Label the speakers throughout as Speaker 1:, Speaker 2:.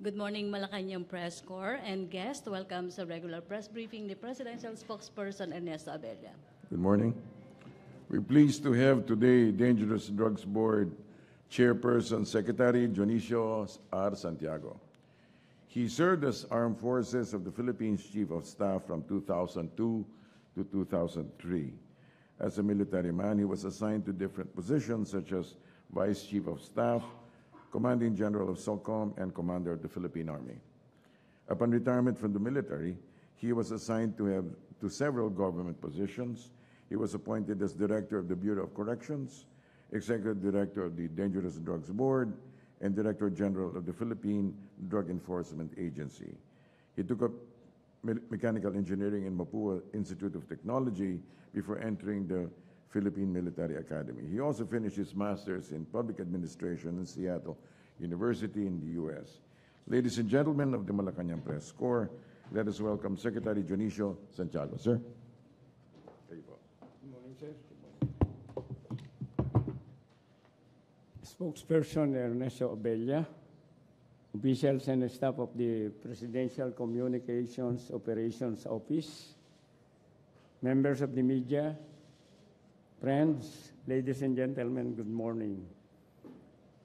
Speaker 1: Good morning, Malacanang Press Corps and guest. Welcome sa regular press briefing ni Presidential Spokesperson Ernesto Abella.
Speaker 2: Good morning. We're pleased to have today Dangerous Drugs Board Chairperson Secretary Dionisio R. Santiago. He served as Armed Forces of the Philippines Chief of Staff from 2002 to 2003. As a military man, he was assigned to different positions such as Vice Chief of Staff, Commanding General of SOCOM, and Commander of the Philippine Army. Upon retirement from the military, he was assigned to several government positions. He was appointed as Director of the Bureau of Corrections, Executive Director of the Dangerous Drugs Board, and Director General of the Philippine Drug Enforcement Agency. He took up mechanical engineering in Mapua Institute of Technology before entering the Philippine Military Academy. He also finished his master's in public administration in Seattle University in the U.S. Ladies and gentlemen of the Malacanang Press Corps, let us welcome Secretary Dionisio Santiago. Sir.
Speaker 3: Good morning, sir. Spokesperson Ernesto Abella, officials and staff of the Presidential Communications Operations Office, members of the media, friends, ladies and gentlemen, good morning.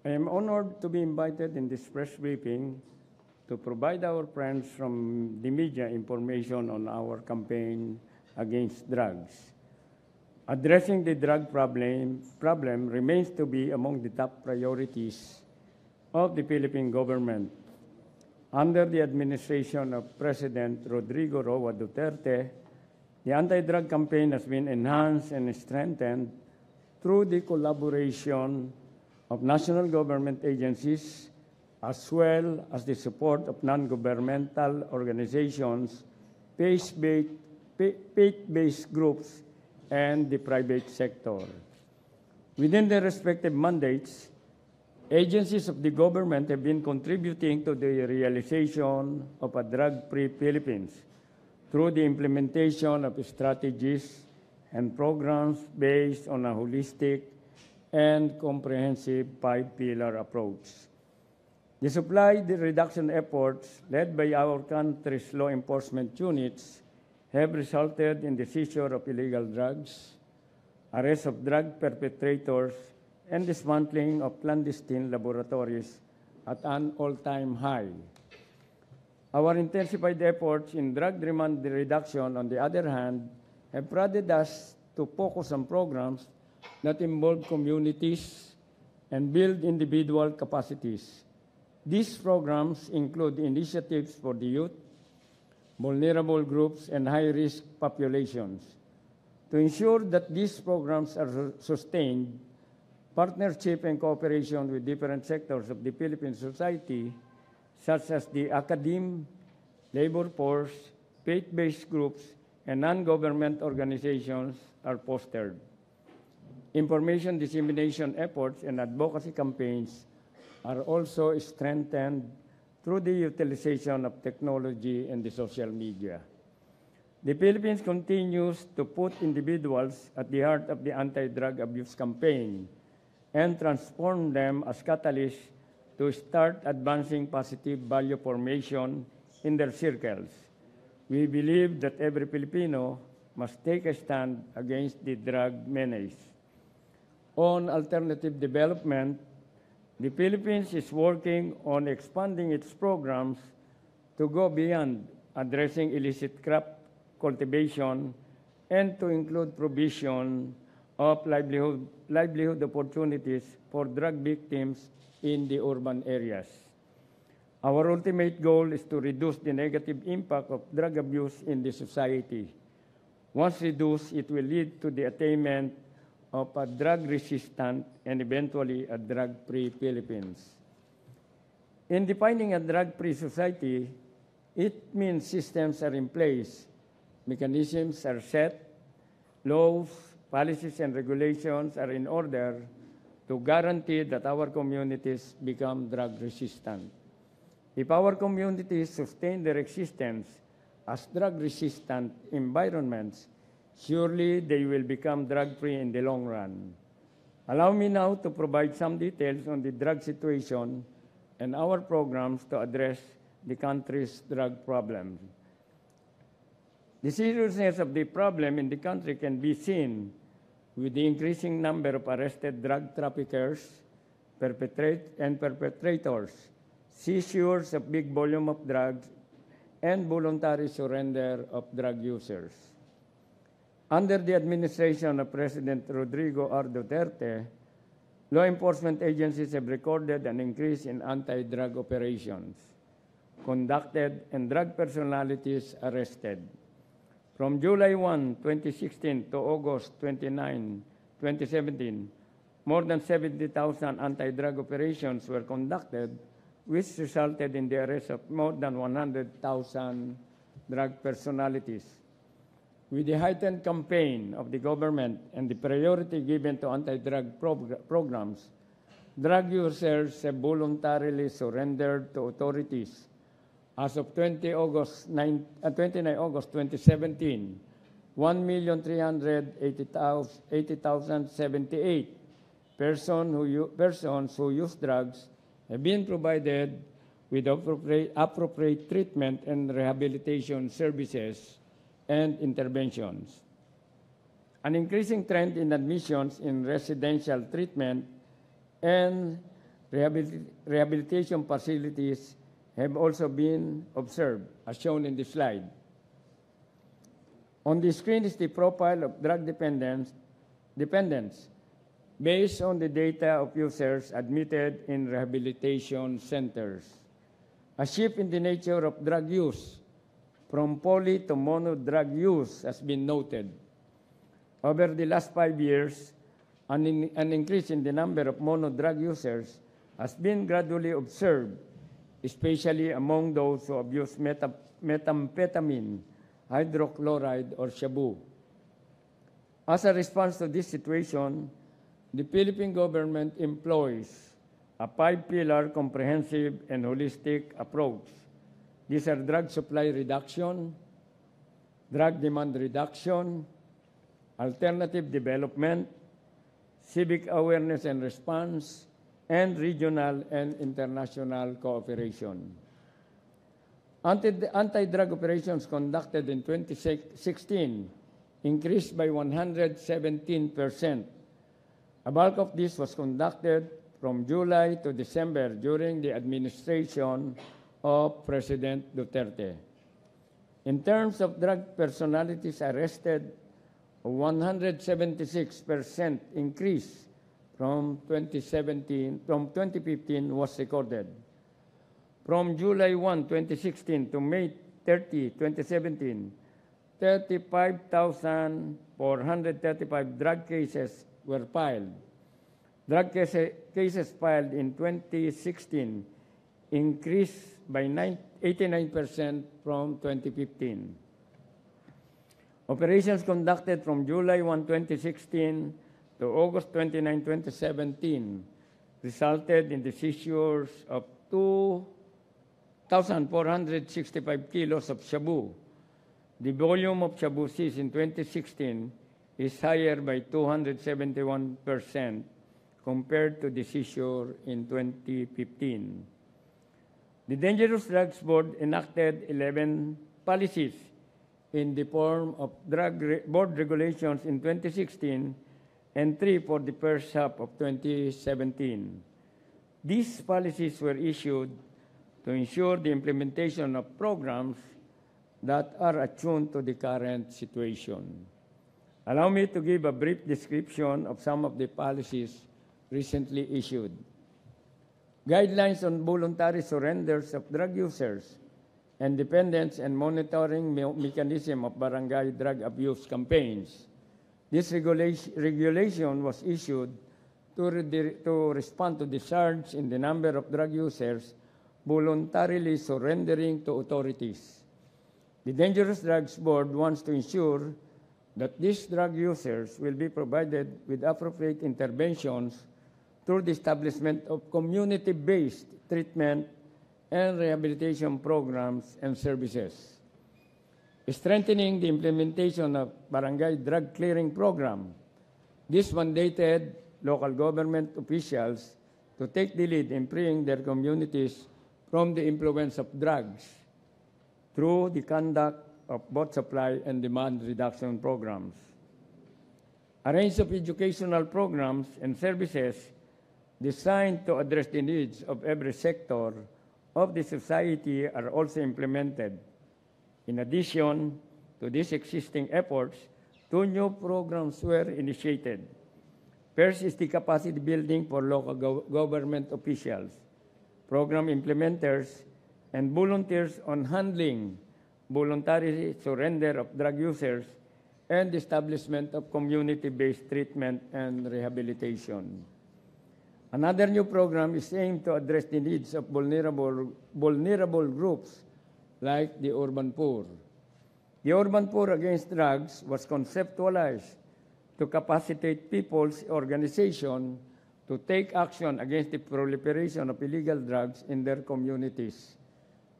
Speaker 3: I am honored to be invited in this press briefing to provide our friends from the media information on our campaign against drugs. Addressing the drug problem remains to be among the top priorities of the Philippine government. Under the administration of President Rodrigo Roa Duterte, the anti-drug campaign has been enhanced and strengthened through the collaboration of national government agencies as well as the support of non-governmental organizations, faith-based groups, and the private sector. Within their respective mandates, agencies of the government have been contributing to the realization of a drug-free Philippines through the implementation of strategies and programs based on a holistic and comprehensive five-pillar approach. The supply reduction efforts led by our country's law enforcement units have resulted in the seizure of illegal drugs, arrest of drug perpetrators, and dismantling of clandestine laboratories at an all-time high. Our intensified efforts in drug demand reduction, on the other hand, have prodded us to focus on programs that involve communities and build individual capacities. These programs include initiatives for the youth, vulnerable groups, and high-risk populations. To ensure that these programs are sustained, partnership and cooperation with different sectors of the Philippine society, such as the academe, labor force, faith-based groups, and non-government organizations are fostered. Information dissemination efforts and advocacy campaigns are also strengthened through the utilization of technology and the social media. The Philippines continues to put individuals at the heart of the anti-drug abuse campaign and transform them as catalysts to start advancing positive value formation in their circles. We believe that every Filipino must take a stand against the drug menace. On alternative development, the Philippines is working on expanding its programs to go beyond addressing illicit crop cultivation and to include provision of livelihood opportunities for drug victims in the urban areas. Our ultimate goal is to reduce the negative impact of drug abuse in the society. Once reduced, it will lead to the attainment of a drug-resistant and eventually a drug-free Philippines. In defining a drug-free society, it means systems are in place, mechanisms are set, laws, policies, and regulations are in order to guarantee that our communities become drug-resistant. If our communities sustain their existence as drug-resistant environments, surely they will become drug-free in the long run. Allow me now to provide some details on the drug situation and our programs to address the country's drug problem. The seriousness of the problem in the country can be seen with the increasing number of arrested drug traffickers and perpetrators, seizures of big volume of drugs, and voluntary surrender of drug users. Under the administration of President Rodrigo R. Duterte, law enforcement agencies have recorded an increase in anti-drug operations conducted and drug personalities arrested. From July 1, 2016 to August 29, 2017, more than 70,000 anti-drug operations were conducted, which resulted in the arrest of more than 100,000 drug personalities. With the heightened campaign of the government and the priority given to anti-drug programs, drug users have voluntarily surrendered to authorities. As of 29 August 2017, 1,380,078 persons who use drugs have been provided with appropriate treatment and rehabilitation services and interventions. An increasing trend in admissions in residential treatment and rehabilitation facilities have also been observed, as shown in the slide. On the screen is the profile of drug dependence based on the data of users admitted in rehabilitation centers. A shift in the nature of drug use from poly to mono drug use has been noted. Over the last 5 years, an increase in the number of mono drug users has been gradually observed, especially among those who abuse methamphetamine, hydrochloride, or shabu. As a response to this situation, the Philippine government employs a 5-pillar comprehensive and holistic approach. These are drug supply reduction, drug demand reduction, alternative development, civic awareness and response, and regional and international cooperation. Anti-drug operations conducted in 2016 increased by 117%. A bulk of this was conducted from July to December during the administration of President Duterte. In terms of drug personalities arrested, a 176% increase from 2015 was recorded. From July 1, 2016 to May 30, 2017, 35,435 drug cases were filed. Drug cases filed in 2016 increased by 89% from 2015. Operations conducted from July 1, 2016 to August 29, 2017 resulted in the seizures of 2,465 kilos of shabu. The volume of shabu seized in 2016 is higher by 271% compared to the seizure in 2015. The Dangerous Drugs Board enacted 11 policies in the form of board regulations in 2016 and 3 for the first half of 2017. These policies were issued to ensure the implementation of programs that are attuned to the current situation. Allow me to give a brief description of some of the policies recently issued. Guidelines on voluntary surrenders of drug users and dependents and monitoring mechanism of barangay drug abuse campaigns. This regulation was issued to respond to the surge in the number of drug users voluntarily surrendering to authorities. The Dangerous Drugs Board wants to ensure that these drug users will be provided with appropriate interventions through the establishment of community-based treatment and rehabilitation programs and services. Strengthening the implementation of Barangay Drug Clearing Program. This mandated local government officials to take the lead in freeing their communities from the influence of drugs through the conduct of both supply and demand reduction programs. A range of educational programs and services designed to address the needs of every sector of the society are also implemented. In addition to these existing efforts, 2 new programs were initiated. First is the capacity building for local government officials, program implementers, and volunteers on handling voluntary surrender of drug users and the establishment of community-based treatment and rehabilitation. Another new program is aimed to address the needs of vulnerable groups like the urban poor. The urban poor against drugs was conceptualized to capacitate people's organization to take action against the proliferation of illegal drugs in their communities.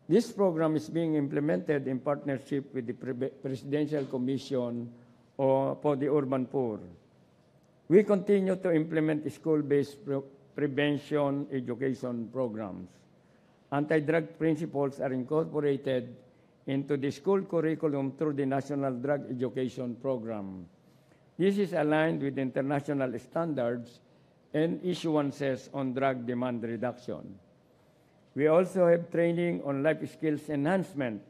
Speaker 3: This program is being implemented in partnership with the Presidential Commission for the Urban Poor. We continue to implement school-based prevention education programs. Anti-drug principles are incorporated into the school curriculum through the National Drug Education Program. This is aligned with international standards and issuances on drug demand reduction. We also have training on life skills enhancement,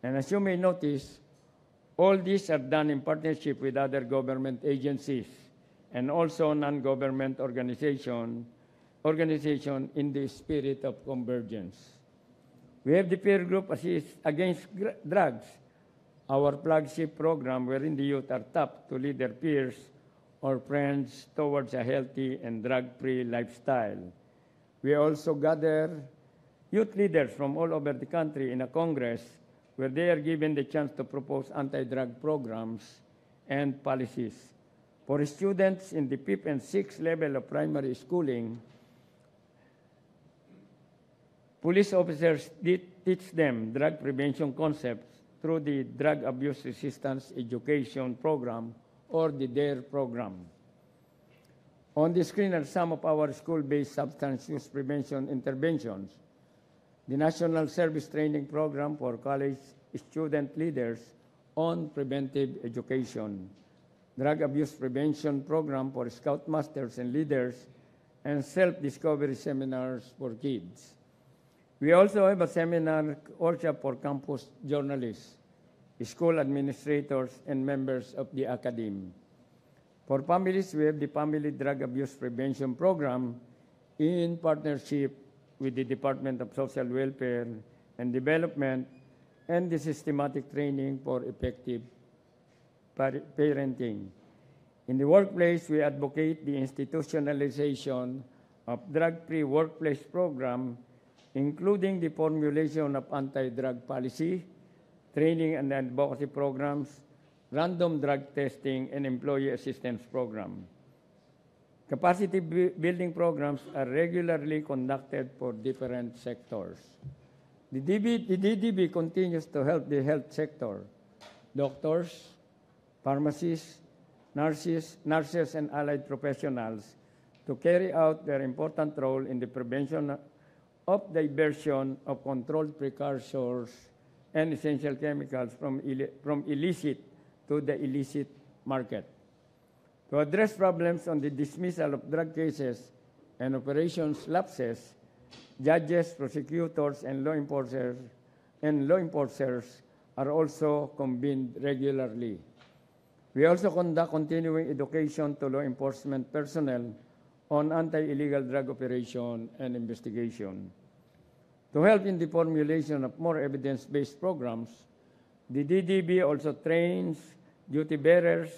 Speaker 3: and as you may notice, all these are done in partnership with other government agencies and also non-government organization in the spirit of convergence. We have the peer group assist against drugs, our flagship program wherein the youth are tapped to lead their peers or friends towards a healthy and drug-free lifestyle. We also gather youth leaders from all over the country in a congress where they are given the chance to propose anti-drug programs and policies. For students in the 5th and 6th level of primary schooling, police officers teach them drug prevention concepts through the Drug Abuse Resistance Education Program or the DARE program. On the screen are some of our school-based substance use prevention interventions. The National Service Training Program for college student leaders on preventive education, Drug Abuse Prevention Program for Scoutmasters and leaders, and self-discovery seminars for kids. We also have a seminar workshop for campus journalists, school administrators, and members of the academy. For families, we have the Family Drug Abuse Prevention Program in partnership with the Department of Social Welfare and Development and the systematic training for effective parenting. In the workplace, we advocate the institutionalization of drug-free workplace program, including the formulation of anti-drug policy, training and advocacy programs, random drug testing, and employee assistance program. Capacity building programs are regularly conducted for different sectors. The DDB continues to help the health sector, doctors, pharmacists, nurses, and allied professionals to carry out their important role in the prevention of diversion of controlled precursors and essential chemicals from illicit to the illicit market. To address problems on the dismissal of drug cases and operations lapses, judges, prosecutors, and law enforcers are also convened regularly. We also conduct continuing education to law enforcement personnel on anti-illegal drug operation and investigation. To help in the formulation of more evidence-based programs, the DDB also trains duty bearers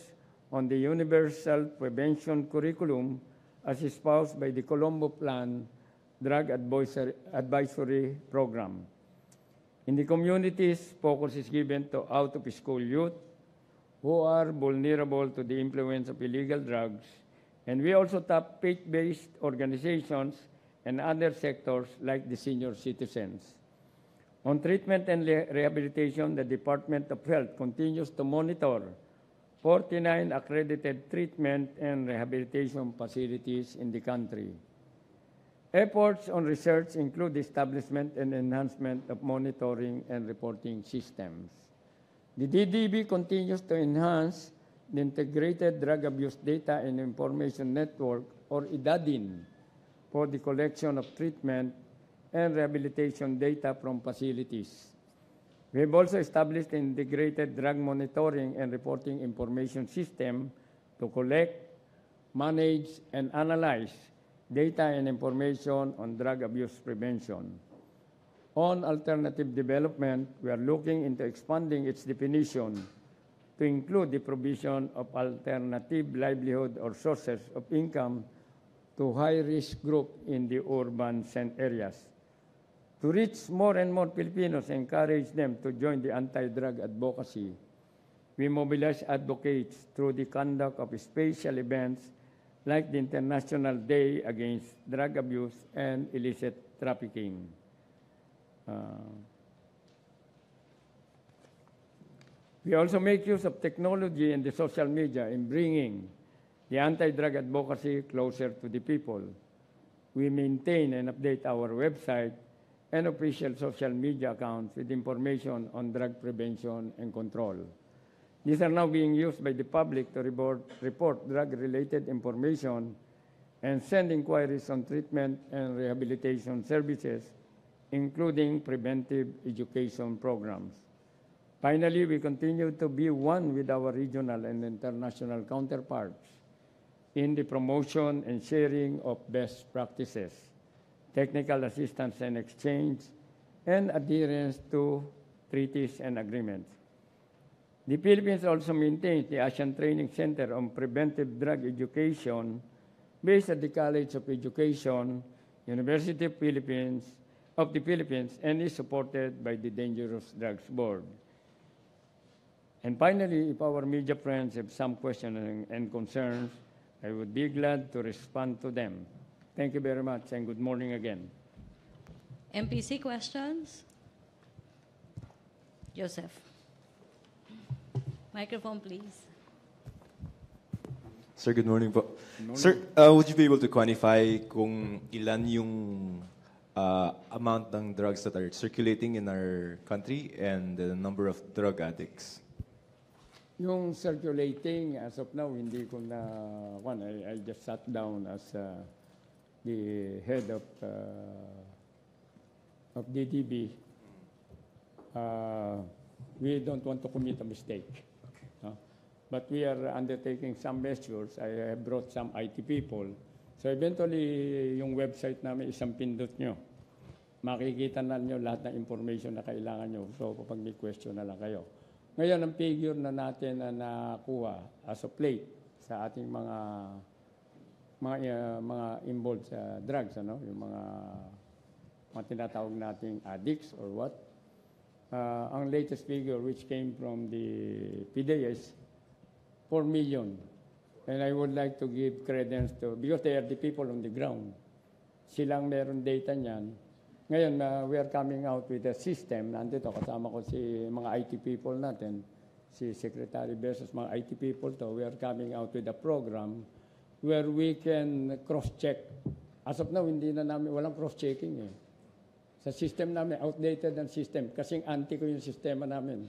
Speaker 3: on the Universal Prevention Curriculum as espoused by the Colombo Plan Drug Advisory Program. In the communities, focus is given to out-of-school youth who are vulnerable to the influence of illegal drugs, and we also tap faith-based organizations and other sectors like the senior citizens. On treatment and rehabilitation, the Department of Health continues to monitor 49 accredited treatment and rehabilitation facilities in the country. Efforts on research include the establishment and enhancement of monitoring and reporting systems. The DDB continues to enhance the Integrated Drug Abuse Data and Information Network, or IDADIN, for the collection of treatment and rehabilitation data from facilities. We have also established an integrated drug monitoring and reporting information system to collect, manage, and analyze data and information on drug abuse prevention. On alternative development, we are looking into expanding its definition to include the provision of alternative livelihood or sources of income to high-risk group in the urban areas. To reach more and more Filipinos and encourage them to join the anti-drug advocacy, we mobilize advocates through the conduct of special events like the International Day Against Drug Abuse and Illicit Trafficking. We also make use of technology and the social media in bringing the anti-drug advocacy closer to the people. We maintain and update our website and official social media accounts with information on drug prevention and control. These are now being used by the public to report drug-related information and send inquiries on treatment and rehabilitation services, including preventive education programs. Finally, we continue to be one with our regional and international counterparts in the promotion and sharing of best practices, technical assistance and exchange, and adherence to treaties and agreements. The Philippines also maintains the Asian Training Center on Preventive Drug Education based at the College of Education, University of the Philippines, and is supported by the Dangerous Drugs Board. And finally, if our media friends have some questions and concerns, I would be glad to respond to them. Thank you very much, and good morning again.
Speaker 1: MPC questions? Joseph. Microphone, please.
Speaker 4: Sir, good morning po.
Speaker 3: Good morning.
Speaker 4: Sir, would you be able to quantify kung ilan yung amount ng drugs that are circulating in our country and the number of drug addicts?
Speaker 3: Yung circulating, as of now, hindi ko na, I just sat down as the head of DDB. We don't want to commit a mistake. But we are undertaking some measures. I have brought some IT people. So eventually, yung website namin, isang pindot nyo. Makikita na nyo lahat ng information na kailangan nyo. So kapag may question na lang kayo. Ngayon, ang figure na natin na nakuha as of late sa ating mga involved sa drugs, yung mga tinatawag nating addicts or what. Ang latest figure which came from the PDEA is 4 million. And I would like to give credence to, because they are the people on the ground. Silang meron data niyan. Ngayon, we are coming out with a system. Nandito, kasama ko si mga IT people natin, si Secretary versus mga IT people to. We are coming out with a program where we can cross-check. As of now, hindi na namin, walang cross-checking eh. Sa system namin, outdated ang system. Kasing anti ko yung sistema namin.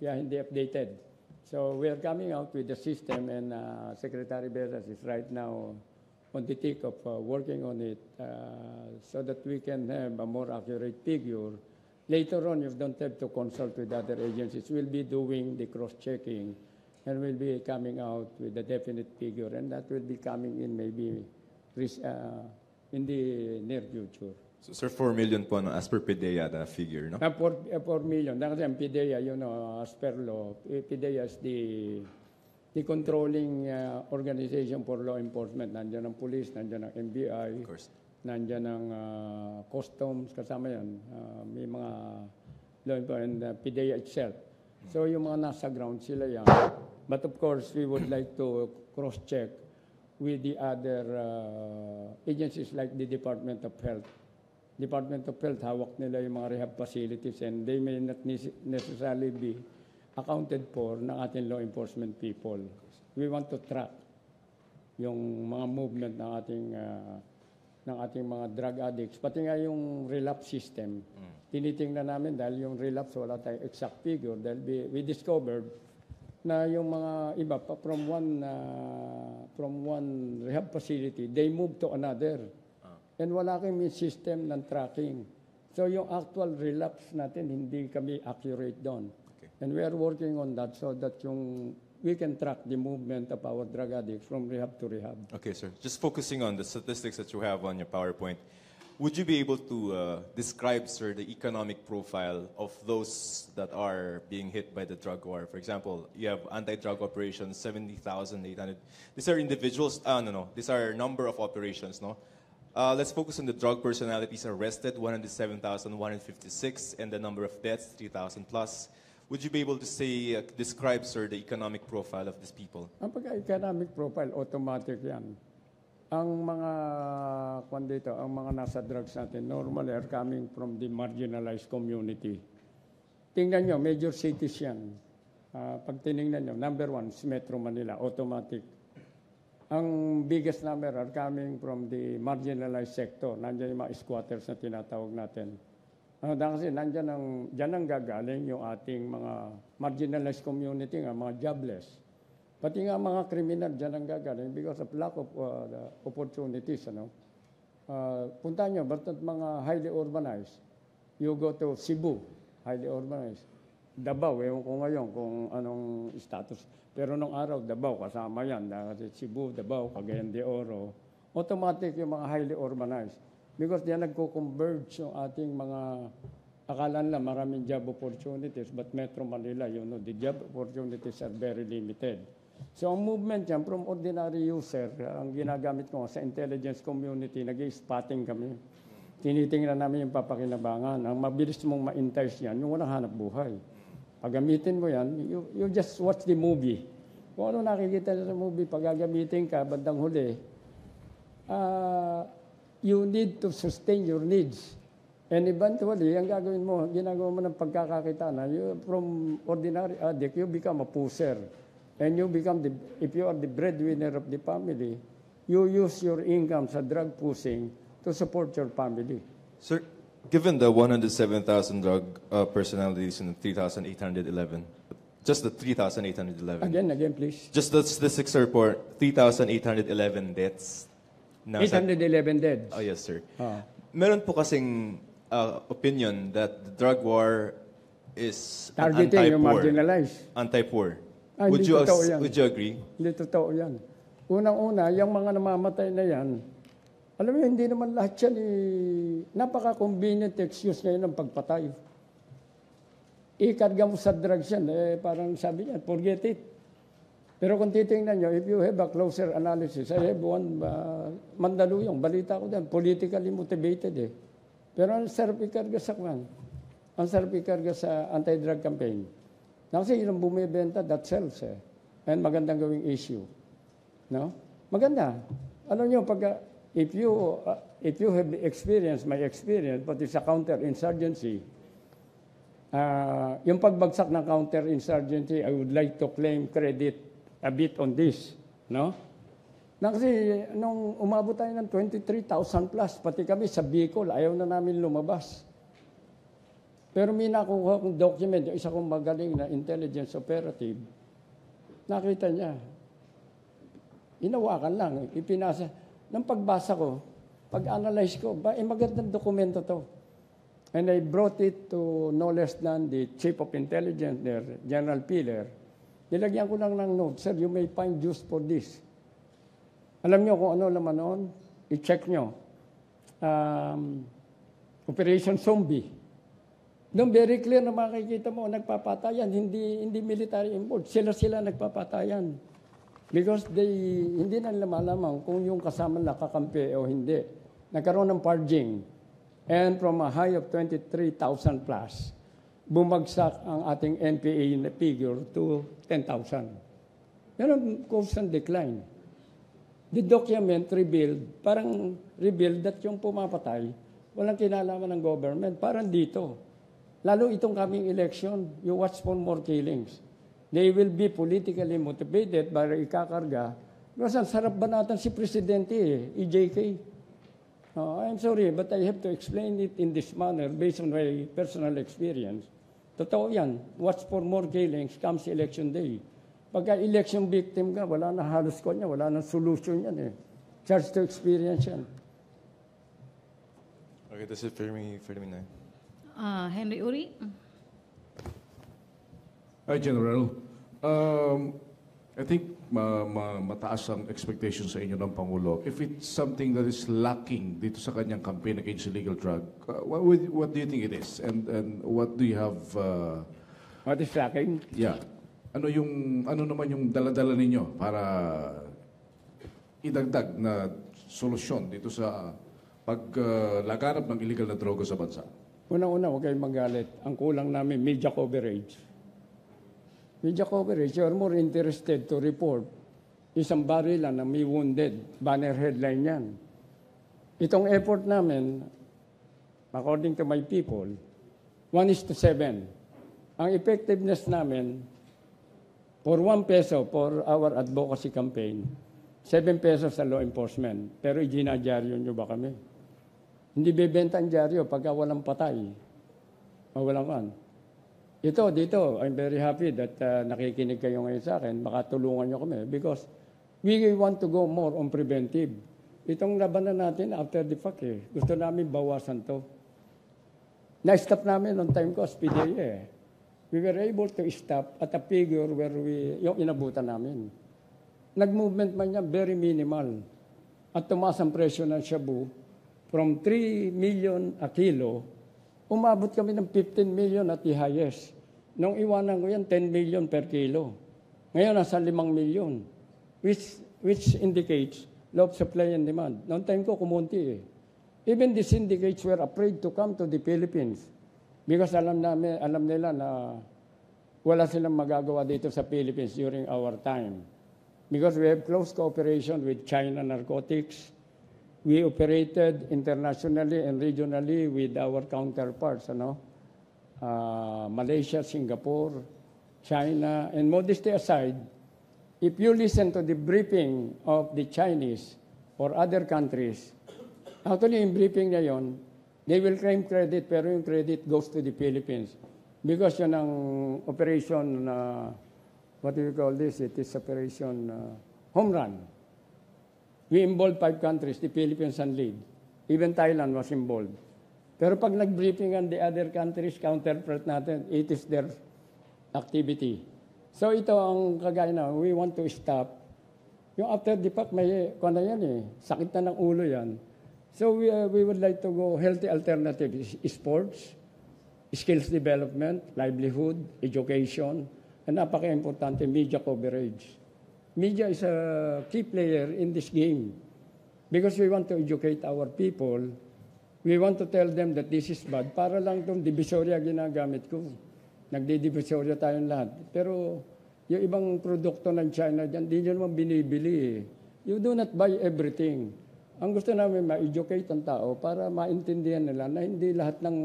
Speaker 3: Kaya hindi updated. So we are coming out with the system, and Secretary Beras is right now on the tick of working on it so that we can have a more accurate figure. Later on, you don't have to consult with other agencies. We'll be doing the cross-checking, and we'll be coming out with a definite figure, and that will be coming in maybe in the near future.
Speaker 4: So, sir, 4 million po as per PDEA, the figure, no?
Speaker 3: 4 million. Kasi ang PDEA, as per law, PDEA is the controlling organization for law enforcement. Nandiyan ang police, nandiyan ang NBI,
Speaker 4: Of course.
Speaker 3: nandiyan ang customs, kasama yan. May mga law enforcement, and PDEA itself. So yung mga nasa ground, sila yan. But of course, we would like to cross-check with the other agencies like the Department of Health. Department of Health, hawak nila yung mga rehab facilities, and they may not necessarily be accounted for ng ating law enforcement people. We want to track yung mga movement ng ating ng ating mga drug addicts, pati nga yung relapse system. Tinitingnan namin dahil yung relapse, wala tayong exact figure, dahil we discovered na yung mga iba, from one rehab facility, they move to another. And wala kami system ng tracking. So yung actual relapse natin, hindi kami accurate doon.
Speaker 4: Okay.
Speaker 3: And we are working on that so that we can track the movement of our drug addicts from rehab to rehab.
Speaker 4: Okay, sir. Just focusing on the statistics that you have on your PowerPoint, would you be able to describe, sir, the economic profile of those that are being hit by the drug war? For example, you have anti-drug operations, 70,800. These are individuals, no. These are number of operations, no? Let's focus on the drug personalities arrested, 107,156, and the number of deaths, 3,000 plus. Would you be able to say, describe, sir, the economic profile of these people?
Speaker 3: Ang pagka-economic profile, automatic yan. Ang mga ang mga nasa drugs natin, normally are coming from the marginalized community. Tingnan nyo, major cities yan. Pag tinignan nyo, number 1 is Metro Manila, automatic. Ang biggest number are coming from the marginalized sector. Nandiyan yung mga squatters na tinatawag natin. Kasi dyan ang gagaling yung ating mga marginalized community, mga jobless. Pati nga mga kriminal dyan ang gagaling because of lack of opportunities. Punta nyo, basta't mga highly urbanized, you go to Cebu, highly urbanized. Davao, ewan ko ngayon kung anong status. Pero nung araw, Davao, kasama yan. Kasi Cebu, Davao, Cagayan de Oro. Automatic yung mga highly urbanized. Because diyan nagko-converge yung ating mga, akala nila maraming job opportunities, but Metro Manila, the job opportunities are very limited. So ang movement yan, from ordinary user, ang ginagamit ko sa intelligence community, nag-spotting kami. Tinitingnan namin yung papakinabangan. Ang mabilis mong ma-entice yan, yung walang hanap buhay. Pag gamitin mo yan, you just watch the movie. Kung ano nakikita sa movie, pag gagamitin ka, bandang huli, you need to sustain your needs. And eventually, ang gagawin mo, ginagawa mo ng pagkakakita na, from ordinary addict, you become a pusher. And you become, if you are the breadwinner of the family, you use your income sa drug pushing to support your family.
Speaker 4: Sir, given the 107,000 drug personalities and the 3,811, just the 3,811.
Speaker 3: Again, please.
Speaker 4: Just the statistics report, 3,811 deaths.
Speaker 3: 811 dead.
Speaker 4: Oh, yes, sir. Meron po kasing opinion that the drug war is
Speaker 3: targeting yung marginalized.
Speaker 4: Anti-poor.
Speaker 3: Would you
Speaker 4: agree?
Speaker 3: Hindi totoo yan. Unang-una, yung mga namamatay na yan, alam mo, hindi naman lahat yan napaka-convenient excuse ngayon ng pagpatay. Ikarga mo sa drugs yan, parang sabi niya, forget it. Pero kung titingnan nyo, if you have a closer analysis, I have one, Mandaluyong, balita ko din, politically motivated Pero ang sarap ikarga sa kwan. Ang sarap ikarga sa anti-drug campaign. Kasi yun ang bumibenta, that sells And magandang gawing issue. No? Maganda. Alam nyo, if you have experienced, my experience, but it's a counter-insurgency, yung pagbagsak ng counter-insurgency, I would like to claim credit a bit on this, no? Kasi nung umabot tayo ng 23,000 plus, pati kami sa Bicol, ayaw na namin lumabas. Pero may nakuha kong document, yung isa kong magaling na intelligence operative, nakita niya, inawakan lang, ipinasa. Nang pagbasa ko, pag-analyze ko, magandang dokumento to. And I brought it to no less than the Chief of Intelligence there, General Piller. Nilagyan ko lang ng note, sir, you may find use for this. Alam nyo kung ano naman noon? I-check nyo. Operation Zombie. Doon very clear na makikita mo, nagpapatayan, hindi military involved. Sila nagpapatayan. Because hindi na nila malamang kung yung kasama na kakampi o hindi. Nagkaroon ng purging. And from a high of 23,000 plus, bumagsak ang ating NPA na figure to 10,000. Yan ang constant decline. The document parang revealed that yung pumapatay, walang kinalaman ng government. Parang dito. Lalo itong coming election, you watch for more killings. They will be politically motivated para ikakarga. Kasi ang sarap banatan si Presidente, EJK. I'm sorry, but I have to explain it in this manner based on my personal experience. Totoo yan. Watch for more killings comes election day. Pagka election victim ka, wala na halos ko niya, wala na solution yan eh. Charge to experience yan.
Speaker 4: Okay, that's it for me now.
Speaker 1: Henry Uri?
Speaker 5: Hi, General. I think mataas ang expectation sa inyo ng Pangulo. If it's something that is lacking dito sa kanyang campaign against illegal drug, what do you think it is? And what do you have...
Speaker 3: What is lacking?
Speaker 5: Yeah. Ano naman yung dala-dala ninyo para idagdag na solusyon dito sa paglaganap ng illegal na droga sa bansa?
Speaker 3: Una-una, huwag kayong magalit. Ang kulang namin, media coverage. Media coverage, you're more interested to report isang barilan na may wounded, banner headline yan. Itong effort namin, according to my people, 1:7. Ang effectiveness namin, for 1 peso for our advocacy campaign, 7 pesos sa law enforcement. Pero ginadiyaryo nyo ba kami? Hindi bebenta ang dyaryo pagka walang patay. O walang kan. Dito, I'm very happy that nakikinig kayo ngayon sa akin. Makatulungan nyo kami because we want to go more on preventive. Itong labanan natin after the fact eh. Gusto namin bawasan to. Na-stop namin noong time ko as PDA eh. We were able to stop at a figure where yung inabutan namin. Nag-movement man niya, very minimal. At tumaas ang presyo ng shabu from 3 million a kilo, umabot kami ng 15 million at the highest. Nung iwanan ko yan, 10 million per kilo. Ngayon, nasa 5 million, which indicates law of supply and demand. Noong time ko, kumunti eh. Even the syndicates were afraid to come to the Philippines because alam nila na wala silang magagawa dito sa Philippines during our time. Because we have close cooperation with China Narcotics. We operated internationally and regionally with our counterparts, Malaysia, Singapore, China. And modesty aside, if you listen to the briefing of the Chinese or other countries, actually in briefing na yon, they will claim credit, pero yung credit goes to the Philippines. Because yun ang operation, what do you call this? It is operation home run. We involved 5 countries, the Philippines and lead. Even Thailand was involved. Pero pag nag-briefing on the other countries, counterpart natin, it is their activity. So ito ang kagaya na, we want to stop. Yung after the fact, may kung yan eh, sakit na ng ulo yan. So we would like to go healthy alternatives, sports, skills development, livelihood, education, and napaka-importante, media coverage. Media is a key player in this game because we want to educate our people. We want to tell them that this is bad. Para lang itong divisoria ginagamit ko. Nagdi-divisoria tayong lahat. Pero yung ibang produkto ng China dyan, di nyo naman binibili eh. You do not buy everything. Ang gusto namin ma-educate ang tao para maintindihan nila na hindi lahat ng,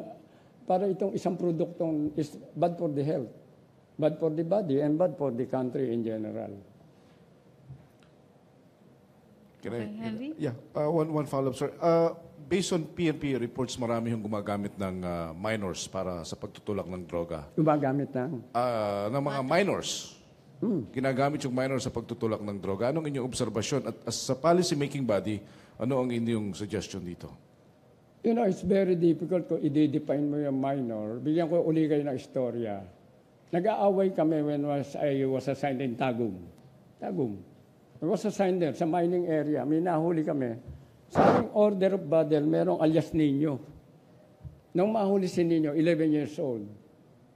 Speaker 3: para itong isang produktong is bad for the health, bad for the body, and bad for the country in general.
Speaker 1: Henry?
Speaker 5: Yeah, one follow-up, sir. Based on PNP reports, marami yung gumagamit ng minors para sa pagtutulak ng droga.
Speaker 3: Gumagamit ng?
Speaker 5: Ng mga minors. Ginagamit yung minors sa pagtutulak ng droga. Anong inyong obserbasyon? At as sa policy-making body, ano ang inyong suggestion dito?
Speaker 3: You know, it's very difficult kung i-define mo yung minor. Bigyan ko uli kayo ng istorya. Nag-aaway kami when I was assigned in Tagum. I was assigned there sa mining area. May nahuli kami. Sa aming order of battle, merong alias Nino. Nung mahuli si Nino, 11 years old.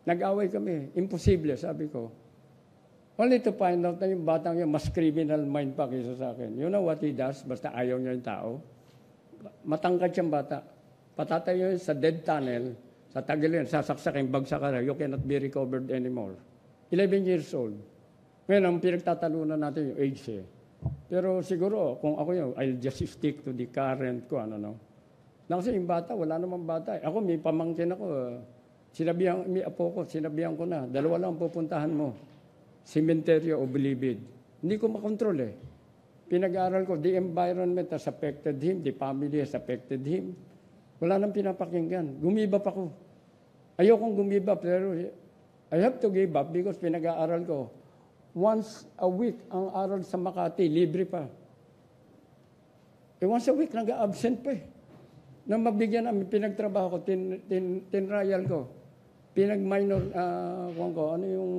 Speaker 3: Nag-away kami. Imposible, sabi ko. Only to find out na yung batang yun, mas criminal mind pa kaysa sa akin. You know what he does? Basta ayaw niya yung tao. Matangkad siyang bata. Patatayo yun sa dead tunnel, sa tagilin, sasaksakin, bagsak ka na. You cannot be recovered anymore. 11 years old. Ngayon, ang pinagtatalunan natin yung age eh. Pero siguro, kung ako yun, I'll just stick to the current ko, Kasi yung bata, wala namang bata. Ako, may pamangkin ako. May apo ko, sinabihan ko na, 2 lang pupuntahan mo. Cementerio o Bilibid. Hindi ko makontrol eh. Pinag-aaral ko, the environment has affected him, the family has affected him. Wala nang pinapakinggan. Gumibap ako. Ayokong gumibap, pero I have to give up because pinag-aaral ko. Once a week ang aral sa Makati, libre pa. Once a week, nag-absent pa eh. Nang mabigyan namin, pinagtrabaho ko, tinrial ko. Pinag-minor, ano yung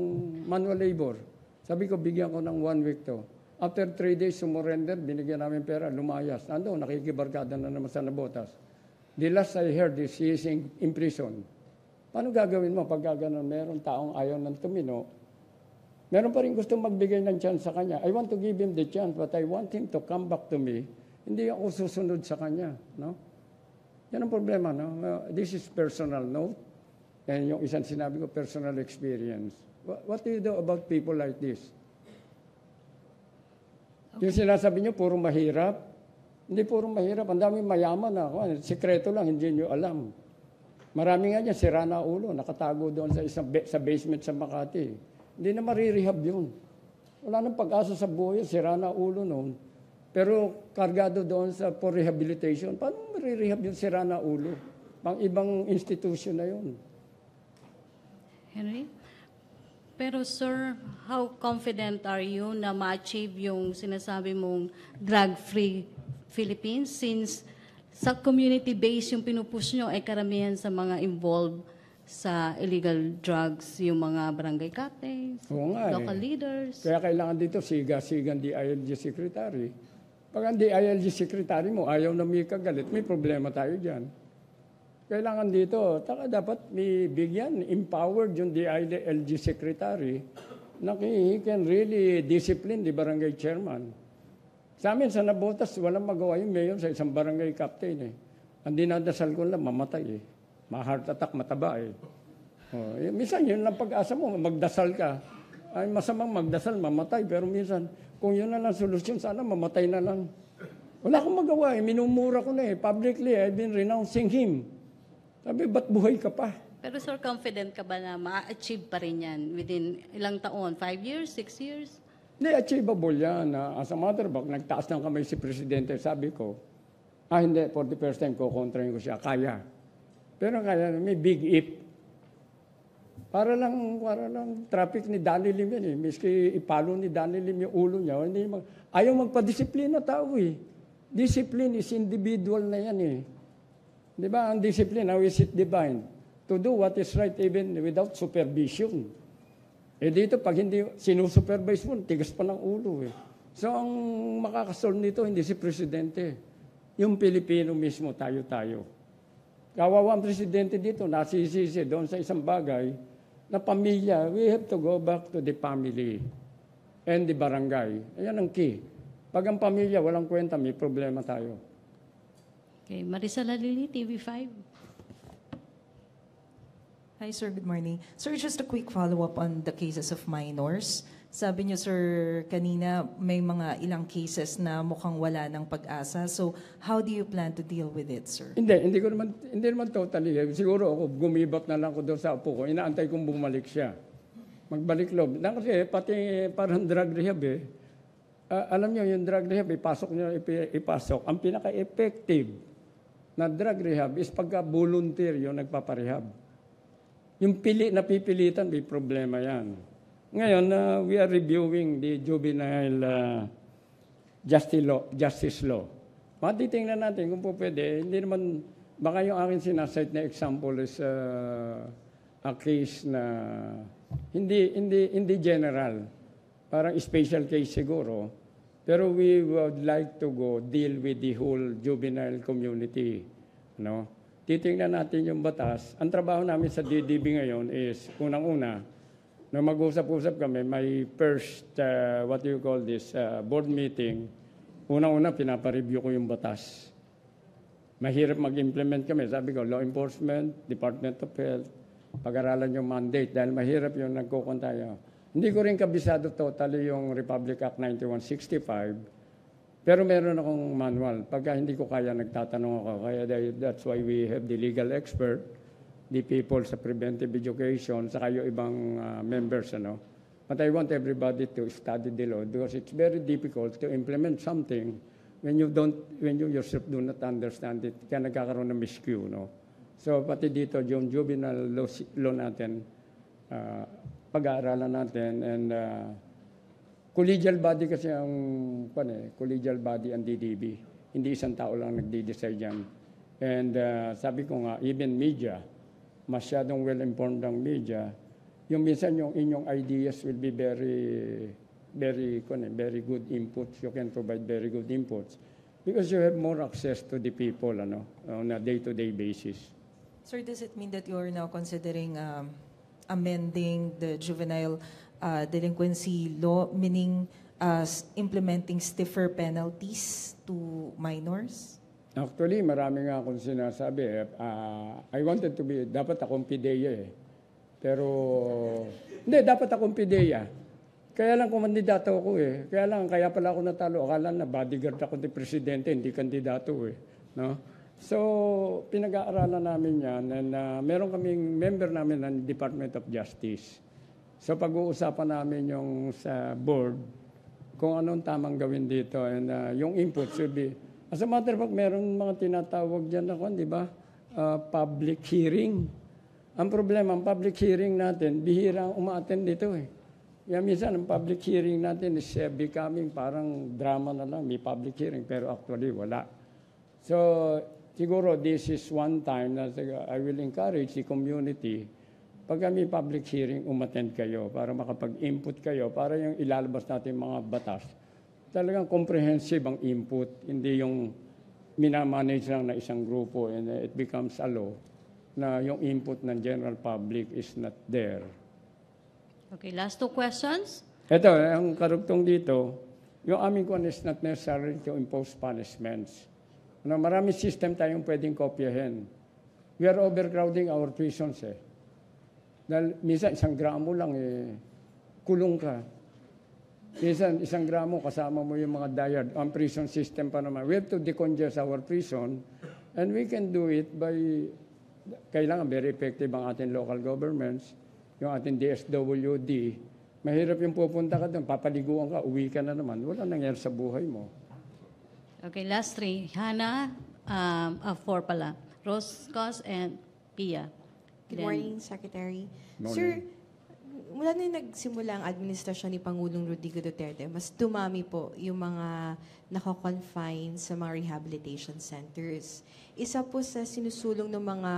Speaker 3: manual labor. Sabi ko, bigyan ko ng 1 week to. After 3 days, sumurrender, binigyan namin pera, lumayas. Ando, nakikibarkada na naman sa Nabotas. The last I heard is he is in prison. Paano gagawin mo pag gano'n? Meron taong ayaw ng tumino. Meron pa rin gusto magbigay ng chance sa kanya. I want to give him the chance, but I want him to come back to me. Hindi ako susunod sa kanya. No? Yan ang problema. No? This is personal note. And yung isang sinabi ko, personal experience. What do you do about people like this? Okay. Yung sinasabi niyo, puro mahirap. Hindi puro mahirap. Ang daming mayaman na. Sikreto lang, hindi niyo alam. Marami nga dyan, sira na ulo. Nakatago doon sa basement sa Makati. Hindi na marirehab yun. Wala nang pag-asa sa buhay, sira na ulo noon. Pero kargado doon for rehabilitation. Paano marirehab yung sira na ulo? Pang ibang institution na yun.
Speaker 1: Henry? Pero sir, how confident are you na ma-achieve yung sinasabi mong drug-free Philippines since sa community-based yung pinupush nyo ay karamihan sa mga involved sa illegal drugs, yung mga barangay captains, local leaders.
Speaker 3: Kaya kailangan dito siga-sigan DILG secretary. Pag ang DILG secretary mo ayaw na may kagalit, may problema tayo dyan. Kailangan dito, dapat may bigyan, empowered yung DILG secretary na he can really discipline the barangay chairman. Sa amin, sa Nabotas, walang magawa yung mayor sa isang barangay captain eh. Ang dinadasal ko lang, mamatay eh. Ma-heart attack, mataba eh. Minsan, yun lang pag-asa mo, magdasal ka. Ay, masamang magdasal, mamatay. Pero minsan, kung yun na lang solusyon, sana mamatay na lang. Wala akong magawa eh. Minumura ko na eh. Publicly, I've been renouncing him. Sabi, ba't buhay ka pa?
Speaker 1: Pero sir, confident ka ba na ma-achieve pa rin yan within ilang taon? 5 years? 6 years?
Speaker 3: Hindi, achievable yan. As a matter of fact, nagtaas ng kamay si Presidente. Sabi ko, hindi, for the first time, kukontrahin ko siya. Kaya. Pero kaya, may big if. Para lang traffic ni Danny Lim yan eh. Miski ipalo ni Danny Lim yung ulo niya. Ayaw magpa-disiplina tao eh. Discipline is individual na yan eh. Di ba? Ang discipline, how is it divine? To do what is right even without supervision. Dito, pag hindi sinusupervise mo, tigas pa ng ulo eh. So, ang makakasolve nito, hindi si Presidente. Yung Pilipino mismo, tayo-tayo. Kawawa ang Presidente dito, nasisisi doon sa isang bagay na pamilya, we have to go back to the family and the barangay. Ayan ang key. Pag ang pamilya, walang kwenta, may problema tayo.
Speaker 1: Okay, Marisa Lalili, TV5.
Speaker 6: Hi, sir. Good morning. Sir, just a quick follow-up on the cases of minors. Sabi niyo, sir, kanina may mga ilang cases na mukhang wala ng pag-asa. So, how do you plan to deal with it, sir?
Speaker 3: Hindi naman totally. Siguro ako, gumibap na lang ako doon sa apo ko. Inaantay kong bumalik siya. Magbalik loob. Kasi pati parang drug rehab eh. Alam niyo, yung drug rehab, ipasok. Ang pinaka-effective na drug rehab is pagka-volunteer yung nagpaparehab. Yung napipilitan, may problema yan. Ngayon, we are reviewing the juvenile justice law. Matitingnan natin kung po pwede. Hindi naman, baka yung akin sinasite na example is a case na hindi general. Parang special case siguro. Pero we would like to deal with the whole juvenile community. No? Titingnan natin yung batas. Ang trabaho namin sa DDB ngayon is, unang-una, na mag-usap-usap kami, may first, board meeting. Unang-una, pinapareview ko yung batas. Mahirap mag-implement kami. Sabi ko, law enforcement, Department of Health, pag-aralan yung mandate, dahil mahirap yung nagkukontayo. Hindi ko rin kabisado totally yung Republic Act 9165, pero meron akong manual. Pagka hindi ko kaya, nagtatanong ako. Kaya that's why we have the legal expert, the people sa preventive education, saka yung ibang members. But I want everybody to study the law because it's very difficult to implement something when you yourself do not understand it. Kaya nagkakaroon ng miscue, no? So pati dito, yung juvenile law natin, pag-aaralan natin, and collegial body kasi collegial body ang DDB. Hindi isang tao lang nagdi-decide yan. And sabi ko nga, even media, masyadong well-informed ang media, yung minsan yung inyong ideas will be very good inputs. You can provide very good inputs because you have more access to the people on a day-to-day basis.
Speaker 6: Sir, does it mean that you are now considering amending the juvenile delinquency law, meaning implementing stiffer penalties to minors?
Speaker 3: Actually, marami nga akong sinasabi. I wanted to be, dapat akong PIDEA Pero, hindi, dapat akong PIDEA. Kaya lang kumandidato ako kaya pala ako natalo. Akala na bodyguard ako ni Presidente, hindi kandidato No? So, pinag-aaralan namin yan. And meron kaming member namin ng Department of Justice. So, pag-uusapan namin yung sa board kung anong tamang gawin dito. And yung input should be, as a matter of fact, meron mga tinatawag dyan ako, di ba? Public hearing. Ang problema, ang public hearing natin, bihirang uma-attend dito Kaya minsan, ang public hearing natin is becoming parang drama na lang. May public hearing, pero actually wala. So, siguro this is one time na I will encourage the community pag may public hearing, umattend kayo para makapag-input kayo para yung ilalabas natin mga batas. Talagang comprehensive ang input, hindi yung minamanage lang na isang grupo and it becomes a law na yung input ng general public is not there.
Speaker 1: Okay, last two questions.
Speaker 3: Ito, ang karugtong dito, yung aming kwan is not necessary to impose punishments. Maraming system tayong pwedeng kopyahin. We are overcrowding our prisons Dahil minsan isang gramo lang kulong ka. Minsan isang gramo kasama mo yung mga diard. Ang prison system pa naman. We have to decongest our prison and we can do it by kailangan very effective ang ating local governments, yung ating DSWD. Mahirap yung pupunta ka doon, papaliguan ka, uwi ka na naman. Wala nangyari sa buhay mo.
Speaker 1: Okay, last three. Hannah, four pala. Roscos and Pia.
Speaker 7: Good morning, Secretary.
Speaker 3: Morning.
Speaker 7: Sir, mula na nagsimula ang administrasyon ni Pangulong Rodrigo Duterte, mas dumami po yung mga nakakonfine sa mga rehabilitation centers. Isa po sa sinusulong ng mga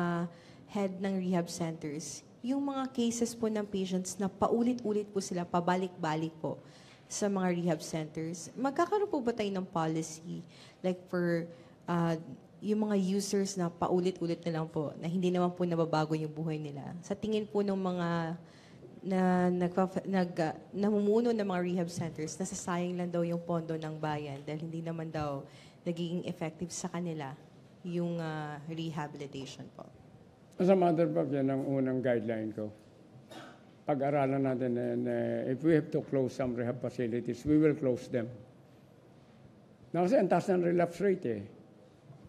Speaker 7: head ng rehab centers, yung mga cases po ng patients na paulit-ulit po sila, pabalik-balik po sa mga rehab centers. Magkakaroon po ba tayo ng policy like for yung mga users na paulit-ulit na lang po, na hindi naman po nababago yung buhay nila? Sa tingin po ng mga namumuno ng mga rehab centers, nasasayang lang daw yung pondo ng bayan dahil hindi naman daw nagiging effective sa kanila yung rehabilitation po.
Speaker 3: As a matter of fact, yan ang unang guideline ko. Pag-aralan natin, and if we have to close some rehab facilities, we will close them. Kasi ang taas ng relapse rate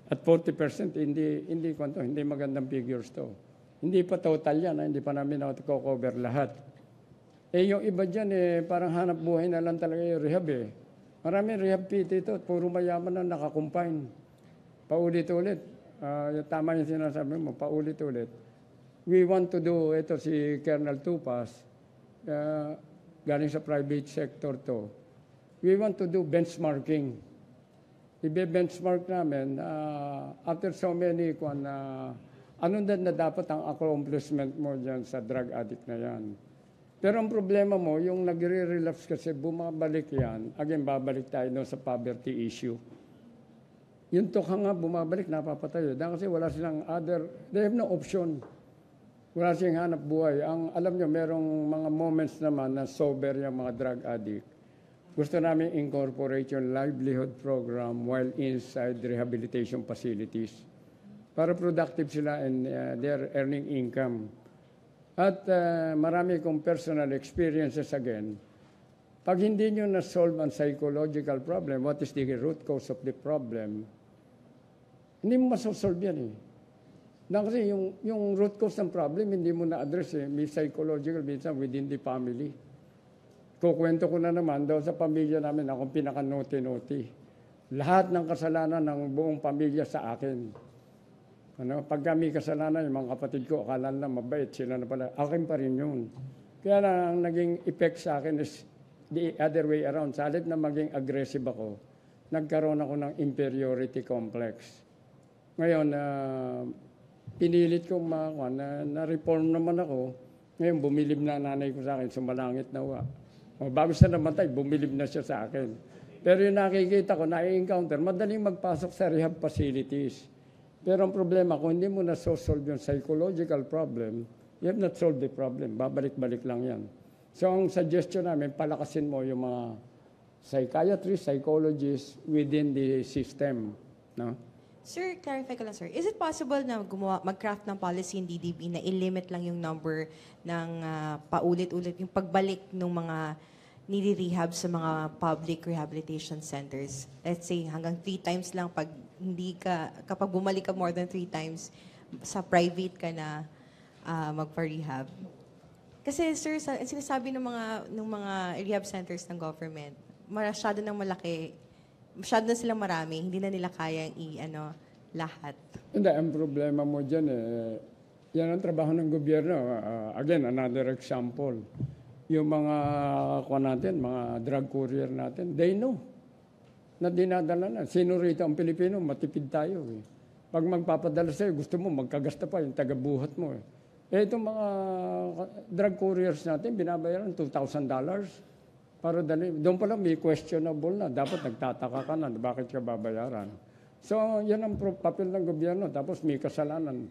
Speaker 3: At 40%, hindi magandang figures to. Hindi pa total yan, hindi pa namin cover lahat. Yung iba dyan, parang hanap buhay na lang talaga yung rehab Maraming rehab PT ito, puro mayaman na nakakumpine. Paulit-ulit. Tama yung sinasabi mo, paulit-ulit. We want to do, ito si Colonel Tupas, galing sa private sector to. We want to do benchmarking. Ibe-benchmark namin, after so many, ano na dapat ang accomplishment mo dyan sa drug addict na yan. Pero ang problema mo, yung nagre-relapse kasi bumabalik yan, again, babalik tayo doon sa poverty issue. Yung tukha nga bumabalik, napapatay. Dahil kasi wala silang they have no option. Wala silang hanap buhay. Ang alam nyo, merong mga moments naman na sober yung mga drug addict. Gusto namin incorporate yung livelihood program while inside rehabilitation facilities para productive sila and they're earning income. At marami kong personal experiences again. Pag hindi nyo na-solve ang psychological problem, what is the root cause of the problem, hindi mo masosolve yan Kasi yung root cause ng problem, hindi mo na-address May psychological, minsan within the family. Kukwento ko na naman, daw sa pamilya namin, akong pinaka-noti-noti. Lahat ng kasalanan ng buong pamilya sa akin. Pag kami kasalanan, yung mga kapatid ko, akala na mabait sila na pala. Akin pa rin yun. Kaya lang, ang naging effect sa akin is the other way around. Sa halip na maging aggressive ako, nagkaroon ako ng inferiority complex. Ngayon, pinilit kong na-reform naman ako. Ngayon, bumilib na nanay ko sa akin, sumalangit na wa. Bago siya namatay, bumilib na siya sa akin. Pero yung nakikita ko, na-encounter, madaling magpasok sa rehab facilities. Pero ang problema, kung hindi mo na-solve yung psychological problem, you have not solved the problem. Babalik-balik lang yan. So, ang suggestion namin, palakasin mo yung mga psychiatrists, psychologists within the system. No?
Speaker 7: Sir, clarify ko lang, sir. Is it possible na mag-craft ng policy in DDB na i-limit lang yung number ng paulit-ulit, yung pagbalik ng mga nire-rehab sa mga public rehabilitation centers? Let's say, hanggang 3 times lang kapag bumalik ka more than 3 times, sa private ka na magpa-rehab. Kasi, sir, sinasabi ng mga rehab centers ng government, masyado nang malaki, masyado na silang marami, hindi na nila kayang lahat. Hindi,
Speaker 3: ang problema mo dyan, yan ang trabaho ng gobyerno. Again, another example. Yung mga mga drug courier natin, they know na dinadala na. Sino rito ang Pilipino, matipid tayo. Pag magpapadala sa'yo, gusto mo, magkagasta pa yung tagabuhat mo. Itong mga drug couriers natin, binabayaran $2,000 para dali. Doon pa lang may questionable na. Dapat nagtataka ka na, bakit ka babayaran? So, yan ang papel ng gobyerno. Tapos may kasalanan.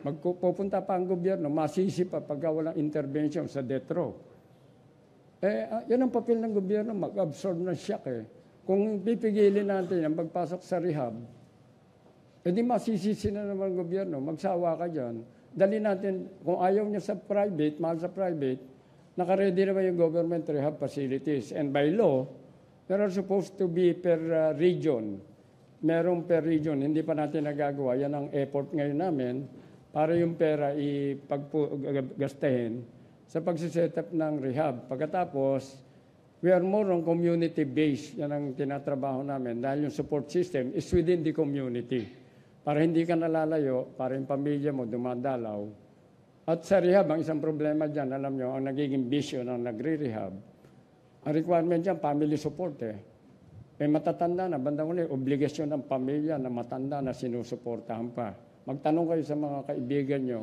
Speaker 3: Magpupunta pa ang gobyerno, masisi pa pagka walang intervention sa death row. Yan ang papel ng gobyerno, mag-absorb ng shock Kung pipigilin natin ang pagpasok sa rehab, di masisisi na naman ang gobyerno, magsawa ka dyan. Dali natin, kung ayaw niya sa private, mahal sa private, naka-ready naman yung government rehab facilities. And by law, there are supposed to be per region. Merong per region, hindi pa natin nagagawa. Yan ang effort ngayon namin para yung pera ipaggastahin sa pagsiset up ng rehab. Pagkatapos, we are more on community-based. Yan ang tinatrabaho namin dahil yung support system is within the community. Para hindi ka nalalayo, para yung pamilya mo dumadalaw. At sa rehab, ang isang problema dyan, alam nyo, ang nagiging bisyo ng nagre-rehab, ang requirement dyan, family support matatanda na, bandang uli, obligasyon ng pamilya na matanda na sinusuportahan pa. Magtanong kayo sa mga kaibigan nyo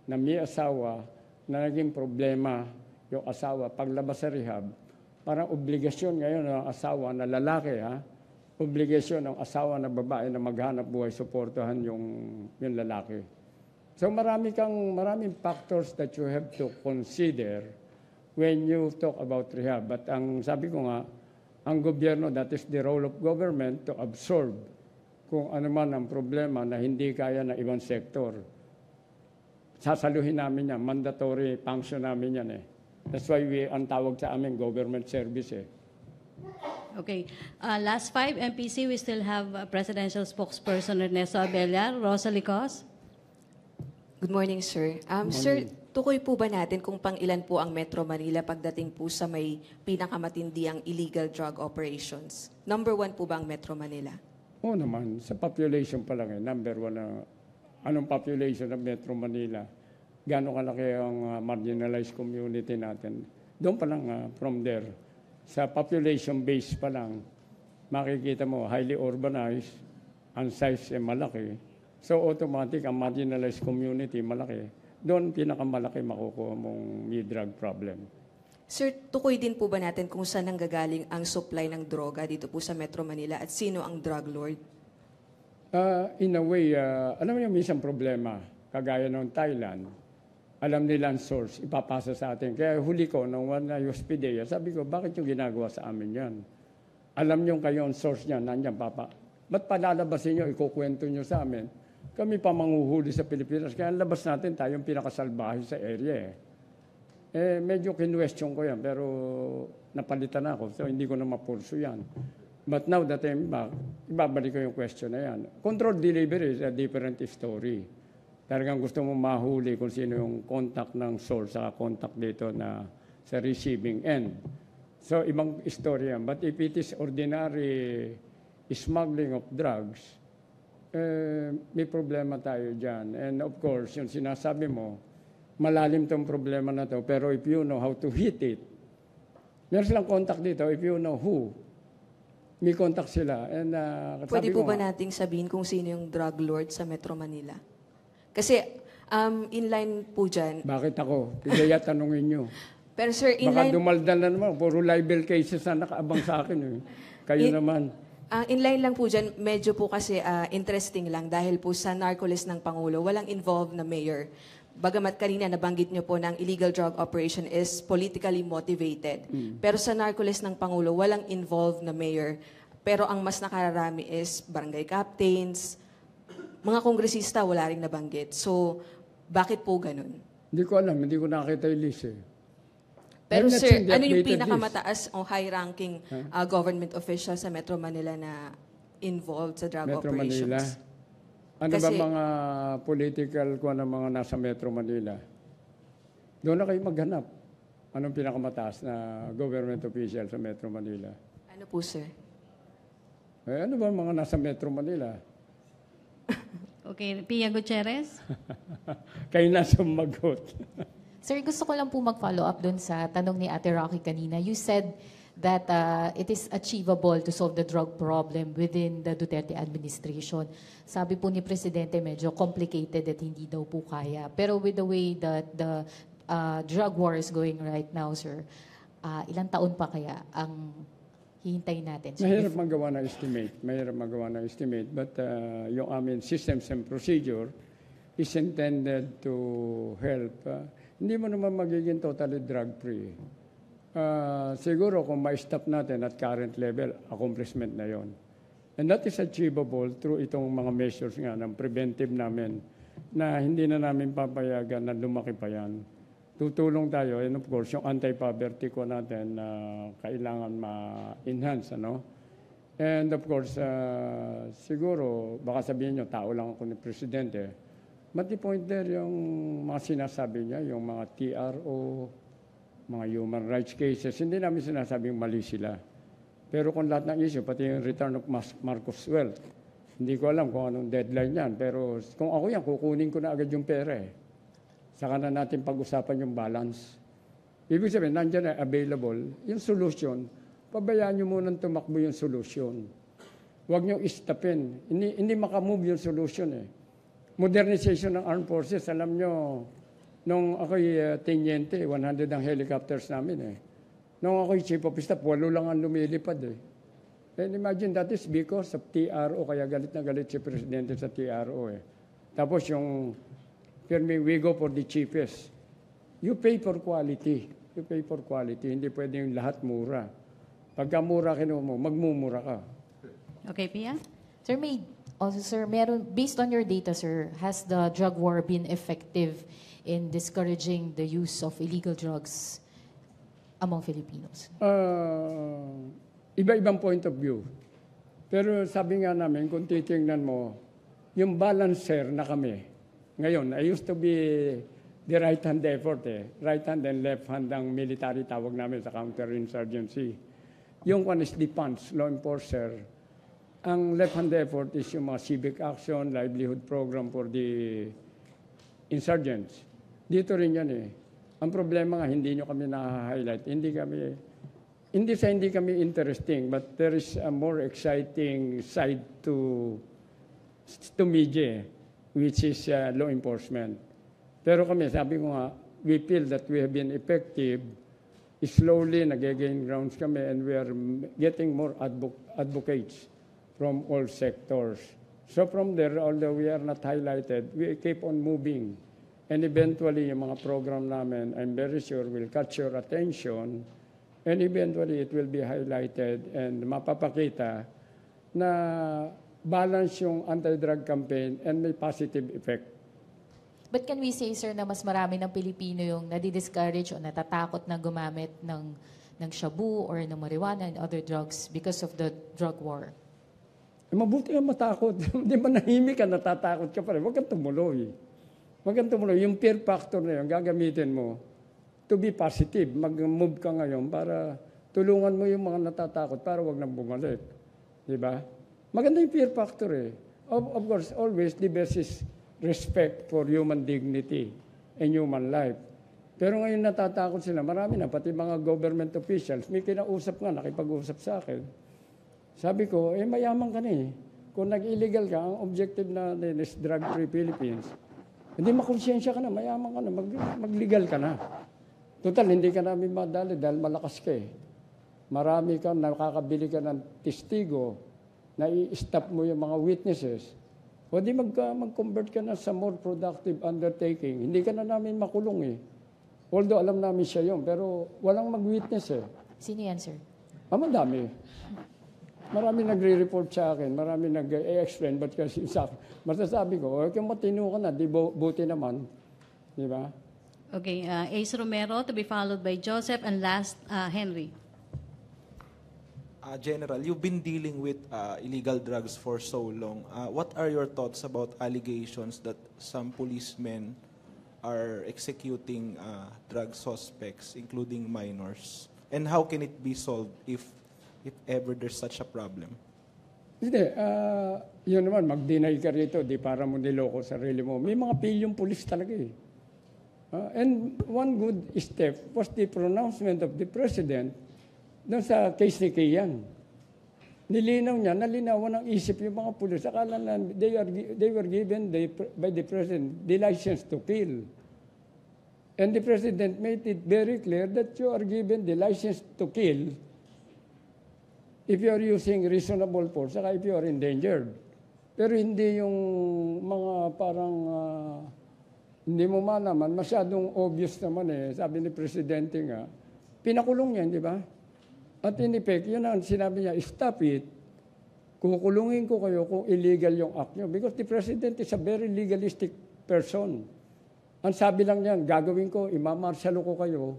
Speaker 3: na may asawa na naging problema yung asawa paglabas sa rehab. Parang obligasyon ngayon ng asawa na lalaki, obligasyon ng asawa na babae na maghanap buhay, suportahan yung lalaki. So maraming factors that you have to consider when you talk about rehab. But ang sabi ko nga, ang gobyerno, that is the role of government to absorb kung ano man ang problema na hindi kaya ng ibang sektor. Sasaluhin namin yan, mandatory function namin yan That's why ang tawag sa amin, government service
Speaker 1: Okay. Last 5, MPC, we still have Presidential Spokesperson Ernesto Abellar. Rosa Licos.
Speaker 8: Good morning, sir. Sir, tukoy po ba natin kung pang-ilan po ang Metro Manila pagdating po sa may pinakamatinding illegal drug operations? Number 1 po ba ang Metro Manila?
Speaker 3: Oo naman. Sa population pa lang number 1 na anong population ng Metro Manila? Gano'ng kalaki ang marginalized community natin? Doon pa lang from there. Sa population base pa lang, makikita mo, highly urbanized, ang size malaki. So automatic, ang marginalized community malaki. Doon pinakamalaki makukuha mong may drug problem.
Speaker 8: Sir, tukoy din po ba natin kung saan nanggagaling ang supply ng droga dito po sa Metro Manila at sino ang drug lord?
Speaker 3: In a way, alam mo yung minsan problema, kagaya ng Thailand, alam nila ang source, ipapasa sa atin. Kaya huli ko, nung one na Hospideya, sabi ko, bakit yung ginagawa sa amin yan? Alam nyo kayo ang source niya, nandiyan papa. Ba't palalabasin nyo, ikukwento nyo sa amin? Kami pa manguhuli sa Pilipinas, kaya labas natin tayong pinakasalbahe sa area medyo kinwestiyon ko yan, pero napalitan ako, so hindi ko na mapurso yan. But now that I'm back, ibabalik ko yung question na yan. Controlled delivery is a different story. Talagang gusto mo mahuli kung sino yung contact ng source sa contact dito na sa receiving end. So, ibang istorya. But if it is ordinary smuggling of drugs, may problema tayo dyan. And of course, yung sinasabi mo, malalim tong problema na to. Pero if you know how to hit it, meron silang contact dito. If you know who, may contact sila. And,
Speaker 8: Pwede po ba nating sabihin kung sino yung drug lord sa Metro Manila? Kasi inline po dyan.
Speaker 3: Bakit ako? Kaya tanungin nyo.
Speaker 8: Pero sir,
Speaker 3: Baka
Speaker 8: inline,
Speaker 3: dumaldan na naman. Puro libel cases na nakaabang sa akin. Kayo naman.
Speaker 8: inline lang po dyan, medyo po kasi interesting lang dahil po sa narco-list ng Pangulo, walang involved na mayor. Bagamat kanina nabanggit nyo po na ang illegal drug operation is politically motivated. Pero sa narco-list ng Pangulo, walang involved na mayor. Pero ang mas nakararami is barangay captains, mga kongresista, wala rin nabanggit. So, bakit po ganun?
Speaker 3: Hindi ko alam. Hindi ko nakita yung list
Speaker 8: Pero
Speaker 3: I'm not
Speaker 8: sir,
Speaker 3: seeing the
Speaker 8: ano yung
Speaker 3: updated
Speaker 8: pinakamataas o high-ranking government official sa Metro Manila na involved sa drug
Speaker 3: Metro Manila.
Speaker 8: operations?
Speaker 3: Ano ba
Speaker 8: Kasi-
Speaker 3: mga political ko na mga nasa Metro Manila? Doon na kayo maghanap. Anong pinakamataas na government official sa Metro Manila?
Speaker 8: Ano po sir?
Speaker 3: Ano ba mga nasa Metro Manila?
Speaker 1: Okay, Pia Gutierrez?
Speaker 3: Kayo na sumagot.
Speaker 9: Sir, gusto ko lang po mag-follow up dun sa tanong ni Ate Rocky kanina. You said that it is achievable to solve the drug problem within the Duterte administration. Sabi po ni Presidente, medyo complicated at hindi daw po kaya. Pero with the way that the drug war is going right now, sir, ilang taon pa kaya ang hihintayin natin? So,
Speaker 3: Mahirap magawa ng estimate. Mahirap magawa ng estimate. But yung amin systems and procedure is intended to help. Hindi mo naman magiging totally drug-free. Siguro kung ma-stop natin at current level, accomplishment na yon. And that is achievable through itong mga measures nga ng preventive namin na hindi na namin papayagan na lumaki pa yan. Tutulong tayo, and of course, yung anti-poverty ko natin na kailangan ma-enhance, ano? And of course, siguro, baka sabihin nyo, tao lang ako ni Presidente. But the point there, yung mga sinasabi niya, yung mga TRO, mga human rights cases, hindi namin sinasabing mali sila. Pero kung lahat ng issue, pati yung return of Marcos wealth, hindi ko alam kung anong deadline yan. Pero kung ako yan, kukunin ko na agad yung pera eh. Saka na natin pag-usapan yung balance. Ibig sabihin, nandiyan na available. Yung solution, pabayaan nyo munang tumakbo yung solution. Huwag nyo istapin. Hindi makamove yung solution eh. Modernization ng armed forces, alam nyo, nung ako'y teniente, 100 ang helicopters namin eh. Nung ako'y chief of staff, 8 lang ang lumilipad eh. And imagine that is because of TRO, kaya galit na galit si Presidente sa TRO eh. Tapos yung, we go for the cheapest. You pay for quality. You pay for quality. Hindi pwede yung lahat mura. Pagka mura kinuha mo, magmumura ka.
Speaker 1: Okay, Pia?
Speaker 9: Sir, based on your data, sir, has the drug war been effective in discouraging the use of illegal drugs among Filipinos?
Speaker 3: Iba-ibang point of view. Pero sabi nga namin, kung titingnan mo, yung balancer na kami, ngayon, I used to be the right-hand effort eh. Right-hand and left-hand ang military tawag namin sa counterinsurgency. Yung one is defense, law enforcer. Ang left-hand effort is yung mga civic action, livelihood program for the insurgents. Dito rin yan eh. Ang problema nga, hindi nyo kami na-highlight. Hindi kami interesting, but there is a more exciting side to media, which is law enforcement. Pero kami, sabi ko nga, we feel that we have been effective. Slowly, nag-gain grounds kami, and we are getting more advocates from all sectors. So from there, although we are not highlighted, we keep on moving. And eventually, yung mga program namin, I'm very sure will catch your attention, and eventually it will be highlighted and mapapakita na balance yung anti-drug campaign and may positive effect.
Speaker 9: But can we say, sir, na mas marami ng Pilipino yung nadi-discourage o natatakot na gumamit ng shabu or ng marijuana and other drugs because of the drug war?
Speaker 3: Mabuti nga matakot. Hindi ba nahimik ka, natatakot ka pa rin. Huwag kang tumuloy. Huwag kang tumuloy. Yung peer factor na yun, gagamitin mo to be positive. Mag-move ka ngayon para tulungan mo yung mga natatakot para wag nang bumalik. Di ba? Maganda yung fear factor eh. Of course, always the best is respect for human dignity and human life. Pero ngayon natatakot sila, marami na, pati mga government officials, may kinausap nga, nakipag-usap sa akin. Sabi ko, mayaman ka na eh. Kung nag-illegal ka, ang objective natin is drug-free Philippines. Hindi makonsensya ka na, mayaman ka na, mag-legal ka na. Total, hindi ka namin madali dahil malakas ka eh. Marami ka, nakakabili ka ng testigo, na i-stop mo yung mga witnesses. O di mag-convert ka na sa more productive undertaking. Hindi ka na namin makulong eh. Although alam namin siya yun, pero walang mag-witness eh.
Speaker 9: Sino yan, sir?
Speaker 3: Madami. Marami nagre-report sa akin, marami nag-explain, but kasi sa akin, masasabi ko, kung matino ka na, di buti naman. Di ba?
Speaker 1: Okay, Ace Romero to be followed by Joseph and last, Henry.
Speaker 10: General, you've been dealing with illegal drugs for so long. What are your thoughts about allegations that some policemen are executing drug suspects, including minors? And how can it be solved if ever there's such a problem?
Speaker 3: Hindi, yun naman, mag-deny ka rito, di para mo niloko sarili mo. May mga pilyong pulis talaga eh. And one good step was the pronouncement of the President doon sa case ni Kian. Nilinaw niya, nalinawan ng isip yung mga pulis. Akala na they were given by the President the license to kill. And the President made it very clear that you are given the license to kill if you are using reasonable force, saka if you are endangered. Pero hindi yung mga parang hindi mo malaman, masyadong obvious naman eh. Sabi ni Presidente nga, pinakulong yan, di ba? At in effect, yun ang sinabi niya, stop it. Kukulungin ko kayo kung illegal yung act nyo. Because the President is a very legalistic person. Ang sabi lang niyan, gagawin ko, imamarsalo ko kayo.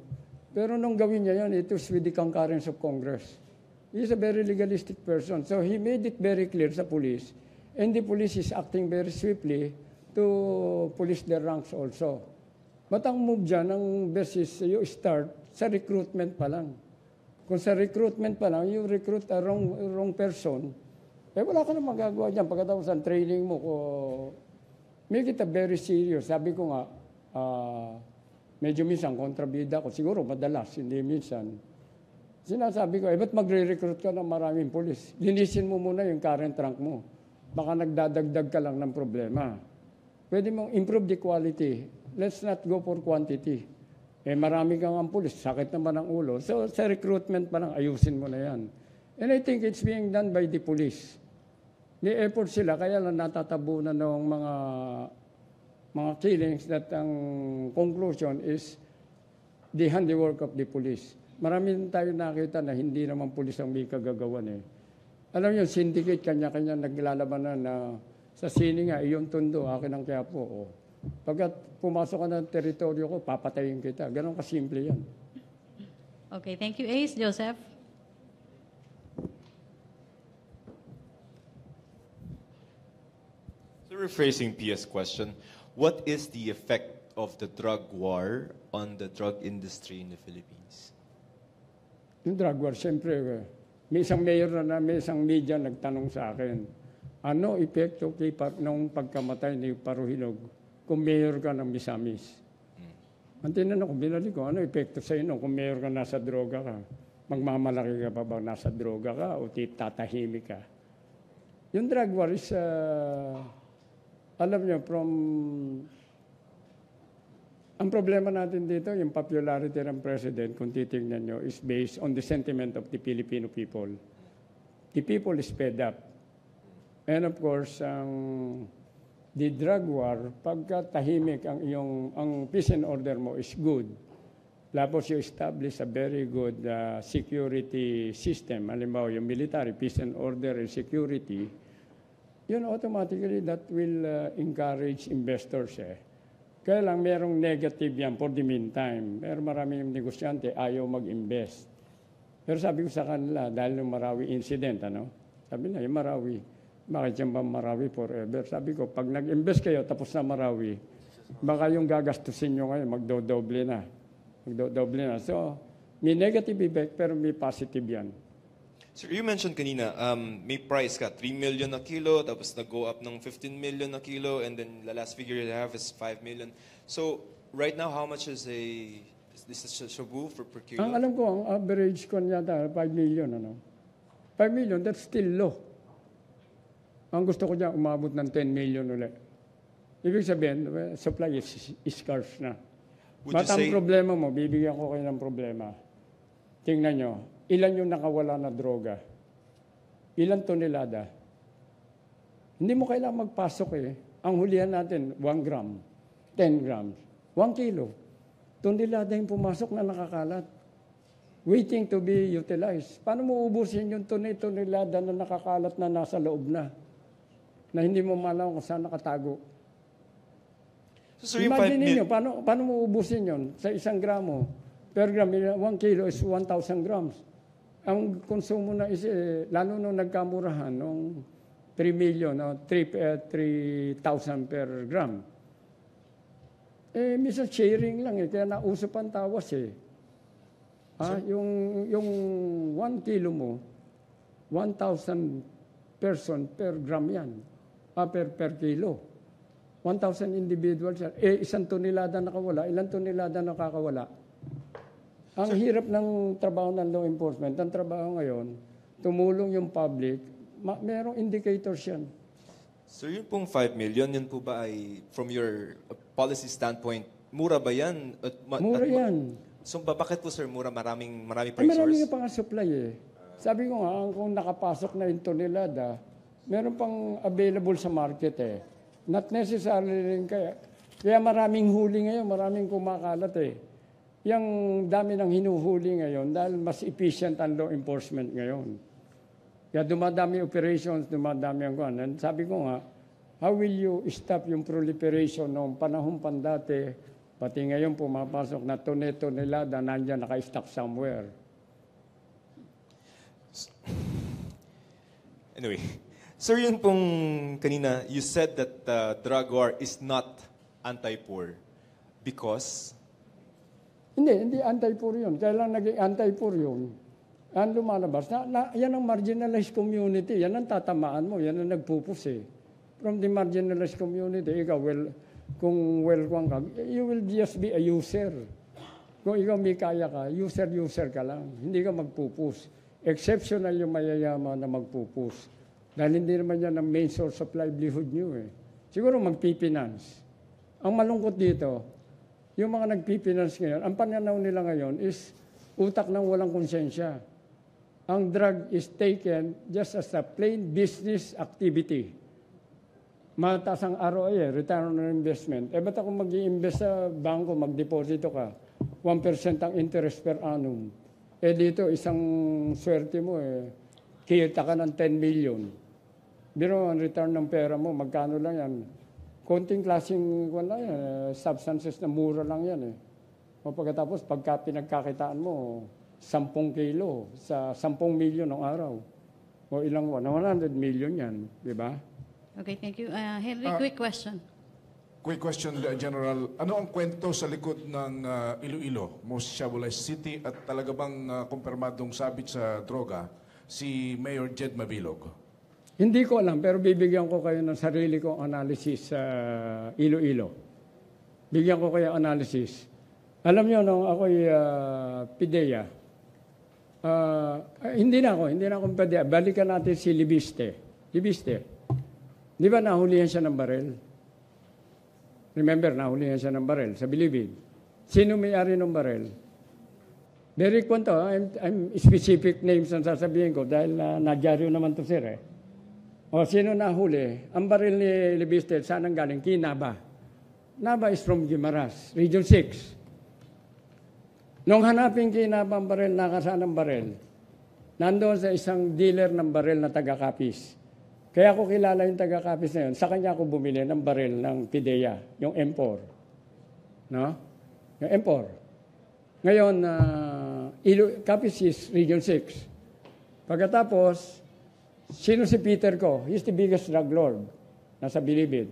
Speaker 3: Pero nung gawin niya yan, it was with the concurrence of Congress. He is a very legalistic person. So he made it very clear sa police. And the police is acting very swiftly to police their ranks also. But ang move dyan, ang best is you start sa recruitment pa lang. Kung sa recruitment pa lang, you recruit a wrong person, wala ka na magagawa dyan. Pagkatapos ang training mo, make it a very serious. Sabi ko nga, medyo minsan kontrabida ko. Siguro madalas, hindi minsan. Sinasabi ko, ba't magre-recruit ka ng maraming polis? Linisin mo muna yung current rank mo. Baka nagdadagdag ka lang ng problema. Pwede mong improve the quality. Let's not go for quantity. Marami kang ang pulis, sakit naman ang ulo. So sa recruitment pa lang, ayusin mo na yan. And I think it's being done by the police. May effort sila, kaya lang natatabunan ng mga killings that ang conclusion is the handiwork of the police. Marami tayo nakita na hindi naman pulis ang may kagagawan eh. Alam niyo, syndicate, kanya-kanya naglalabanan na sa sini nga, iyong tundo, akin ang Quiapo. Oh. Pagkat pumasok ka ng teritoryo ko, papatayin kita. Ganon kasimple yan.
Speaker 1: Okay, thank you, Ace. Joseph?
Speaker 4: So rephrasing Pia's question, what is the effect of the drug war on the drug industry in the Philippines?
Speaker 3: Yung drug war, siyempre, may isang mayor na may isang media nagtanong sa akin, ano epekto nung pagkamatay ni Paruhinog kung mayor ka ng Misamis? Ang tinanong ko, binali ko, ano epekto sa inyo kung mayor ka nasa droga ka? Magmamalaki ka pa ba nasa droga ka o tatahimik ka? Yung drug war is, alam niyo, ang problema natin dito, yung popularity ng president, kung titingnan nyo, is based on the sentiment of the Filipino people. The people is fed up. And of course, the drug war, pagka tahimik ang peace and order mo is good. Tapos you establish a very good security system. Halimbawa, yung military, peace and order and security, yun automatically that will encourage investors eh. Kaya lang merong negative yan for the meantime. Pero maraming negosyante ayaw mag-invest. Pero sabi ko sa kanila, dahil yung Marawi incident, sabi na, yung Marawi, bakit yan ba Marawi forever? Sabi ko, pag nag-invest kayo, tapos na Marawi, baka yung gagastusin nyo ngayon, magdodoble na. So, May negative effect, pero may positive yan.
Speaker 4: Sir, you mentioned kanina, may price ka, 3 million na kilo, tapos nag-go up ng 15 million na kilo, and then the last figure you have is 5 million. So, right now, how much is this shabu per kilo?
Speaker 3: Ang alam ko, ang average ko yata, 5 million. 5 million, that's still low. Ang gusto ko dyan, umabot ng 10 million ulit. Ibig sabihin, supply is scarce na. Ba't ang problema mo, bibigyan ko kayo ng problema. Tingnan nyo, ilan yung nakawala na droga? Ilan tonelada? Hindi mo kailangan magpasok eh. Ang hulihan natin, 1 gram, 10 grams, 1 kilo. Tonelada yung pumasok na nakakalat. Waiting to be utilized. Paano mo ubusin yung tonelada na nakakalat na nasa loob na? Na hindi mo malaman kung saan nakatago. So, imagine ninyo, paano mo ubusin yun sa 1 gramo? Per gram, 1 kilo is 1,000 grams. Ang konsumo na is, lalo nung nagkamurahan, nung 3 million, 3,000 per gram. Minsan sharing lang kaya nauso pang tawas yung 1 kilo mo, 1,000 person per gram yan. Per kilo. 1,000 individuals yan. Isang tonelada nakawala, ilang tonelada nakakawala. Ang hirap ng trabaho ng law enforcement, ang trabaho ngayon, tumulong yung public, merong indicators yan.
Speaker 4: Sir, yun pong 5 million, yun po ba ay, from your policy standpoint, mura ba yan?
Speaker 3: Mura yan.
Speaker 4: So, bakit po sir, mura? Maraming price source?
Speaker 3: Marami pang supply Sabi ko nga, kung nakapasok na yung tonelada, meron pang available sa market Not necessarily rin kaya maraming huli ngayon, maraming kumakalat Yung dami ng hinuhuli ngayon dahil mas efficient ang law enforcement ngayon. Kaya dumadami operations, dumadami ang kuwan. Sabi ko nga, how will you stop yung proliferation noong panahon pandati, pati ngayon pumapasok na tonelada, nandiyan naka-stock somewhere.
Speaker 4: Anyway, sir, yun pong kanina, you said that drug war is not anti-poor because?
Speaker 3: Hindi anti-poor yun. Kailan naging anti-poor yun? Ang lumalabas, yan ang marginalized community. Yan ang tatamaan mo. Yan ang nagpupus From the marginalized community, ikaw, kung welcome ka, you will just be a user. Kung ikaw may kaya ka, user ka lang. Hindi ka magpupus. Exceptional yung mayayaman na magpupus. Dahil hindi naman yan ang main source of livelihood nyo Siguro magpipinance. Ang malungkot dito, yung mga nagpipinance ngayon, ang pananaw nila ngayon is utak ng walang konsensya. Ang drug is taken just as a plain business activity. Mataas ang ROI, return on investment. Ba't ako mag-i-invest sa bangko, mag-deposito ka? 1% ang interest per annum. Dito, isang swerte mo, kita ka ng 10 million. Pero ang return ng pera mo, magkano lang yan? Konting klaseng substances na mura lang yan O pagkatapos, pagka pinagkakitaan mo, 10 kilo sa 10 million ng araw. O ilang 100 million yan, di ba?
Speaker 1: Okay, thank you. Henry, quick question.
Speaker 5: Quick question, General. Ano ang kwento sa likod ng Iloilo, most shabolized city, at talaga bang kumpirmadong sabit sa droga si Mayor Jed Mabilog?
Speaker 3: Hindi ko alam, pero bibigyan ko kayo ng sarili kong analysis sa Iloilo. Bigyan ko kayo analysis. Alam niyo, nung ako'y PIDEA, hindi na ako PIDEA. Balikan natin si Libiste. Di ba nahulihan siya ng barel? Remember, nahulihan siya ng barel sa Bilibid. Sino may-ari ng barel? Very kwento, I'm specific names ang sasabihin ko dahil nadyaryo naman to sir O sino nahuli? Ang baril ni Libiste, saan ang galing? Naba. Naba is from Guimaras, Region 6. Nung hanapin Naba ang baril, nakasaan ang baril? Nandoon sa isang dealer ng baril na taga-Capiz. Kaya ako kilala yung taga-Capiz na yun. Sa kanya ako bumili ng baril ng PIDEA, yung M4. No? Yung M4. Ngayon, Capiz is Region 6. Pagkatapos, sino si Peter ko? He's the biggest drug lord. Nasa Bilibid.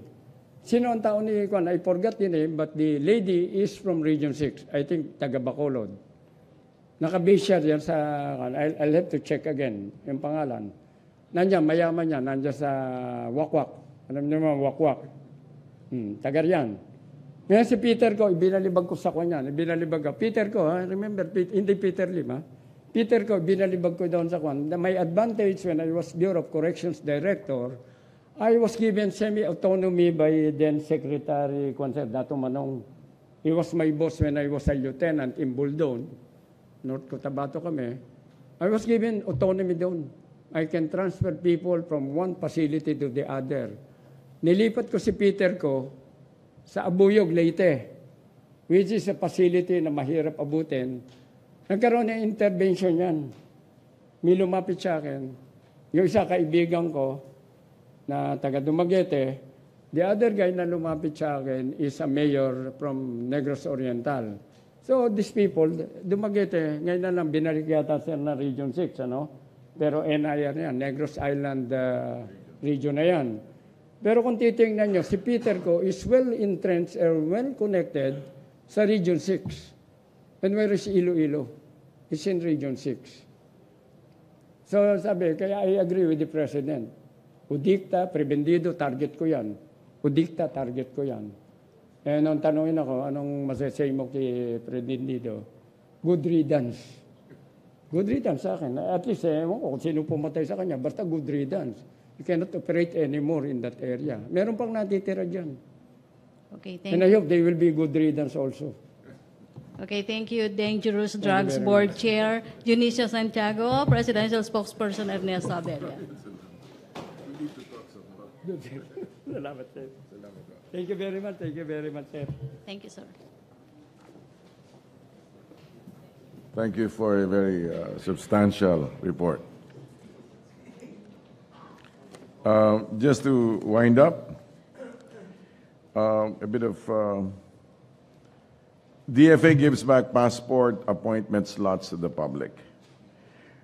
Speaker 3: Sino ang tao ni Kwan? I forgot the name, but the lady is from Region 6. I think taga Bacolod. Nakabase siya diyan sa, I'll have to check again, yung pangalan. Nandiyan, mayaman yan, nandiyan sa Wakwak. Alam niyo naman, Wakwak. Tagar yan. Ngayon si Peter ko, ibinalibag ko sa kanya. Ibinalibag ko. Peter ko, remember, hindi Peter Lim, ha? Peter ko, binalibag ko doon sa kwan. My advantage when I was Bureau of Corrections Director, I was given semi-autonomy by then Secretary Dato Manong. He was my boss when I was a lieutenant in Buldon. North Cotabato kami. I was given autonomy doon. I can transfer people from one facility to the other. Nilipat ko si Peter ko sa Abuyog, Leyte, which is a facility na mahirap abutin. Nagkaroon ng intervention yan. May lumapit sa akin. Yung isa kaibigan ko na taga Dumaguete, the other guy na lumapit sa akin is a mayor from Negros Oriental. So these people, Dumaguete, ngayon na lang binalik yata sir na Region 6, ano? Pero NIR yan, Negros Island region na yan. Pero kung titingnan nyo, si Peter ko is well entrenched or well connected sa Region 6. And where is Iloilo? It's in Region 6. So sabi, kaya I agree with the President. Udikta, prebendido, target ko yan. Udikta, target ko yan. Eh, nung tanongin ako, anong masasay mo kay Prebendido? Good riddance. Good riddance sa akin. At least, kung sino pumatay sa kanya, basta good riddance. You cannot operate anymore in that area. Meron pang natitira dyan.
Speaker 1: Okay, thank
Speaker 3: And I hope they will be good riddance also.
Speaker 1: Okay, thank you. Dangerous Drugs Board Chair, Junicio Santiago, Presidential Spokesperson Ernesto Abella.
Speaker 3: Salamat, sir. Thank you very much. Thank you very much, sir.
Speaker 1: Thank you, sir.
Speaker 2: Thank you for a very substantial report. Just to wind up, a bit of DFA gives back passport appointment slots to the public.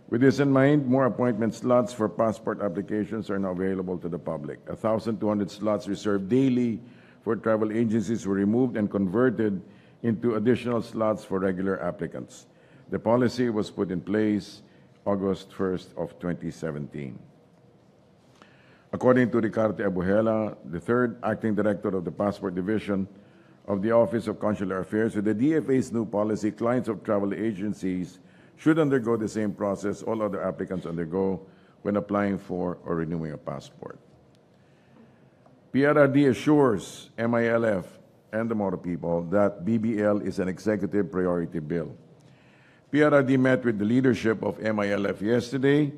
Speaker 2: With this in mind, more appointment slots for passport applications are now available to the public. 1,200 slots reserved daily for travel agencies were removed and converted into additional slots for regular applicants. The policy was put in place August 1st of 2017. According to Ricarte Abuhela, the third acting director of the Passport Division of the Office of Consular Affairs, with the DFA's new policy, clients of travel agencies should undergo the same process all other applicants undergo when applying for or renewing a passport. PRRD assures MILF and the Moro people that BBL is an executive priority bill. PRRD met with the leadership of MILF yesterday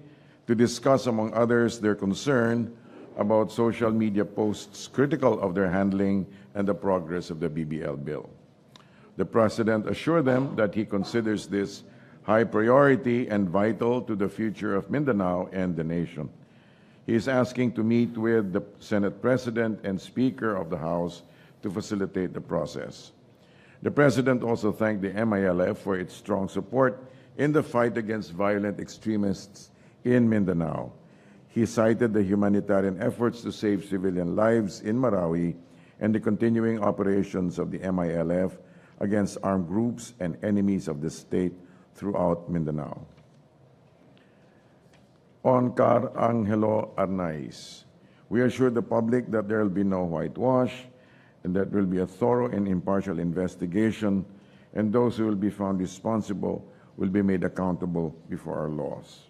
Speaker 2: to discuss, among others, their concern about social media posts critical of their handling and the progress of the BBL bill. The President assured them that he considers this high priority and vital to the future of Mindanao and the nation. He is asking to meet with the Senate President and Speaker of the House to facilitate the process. The President also thanked the MILF for its strong support in the fight against violent extremists in Mindanao. He cited the humanitarian efforts to save civilian lives in Marawi and the continuing operations of the MILF against armed groups and enemies of the state throughout Mindanao. On Car Angelo Arnaiz, we assure the public that there will be no whitewash and that there will be a thorough and impartial investigation, and those who will be found responsible will be made accountable before our laws.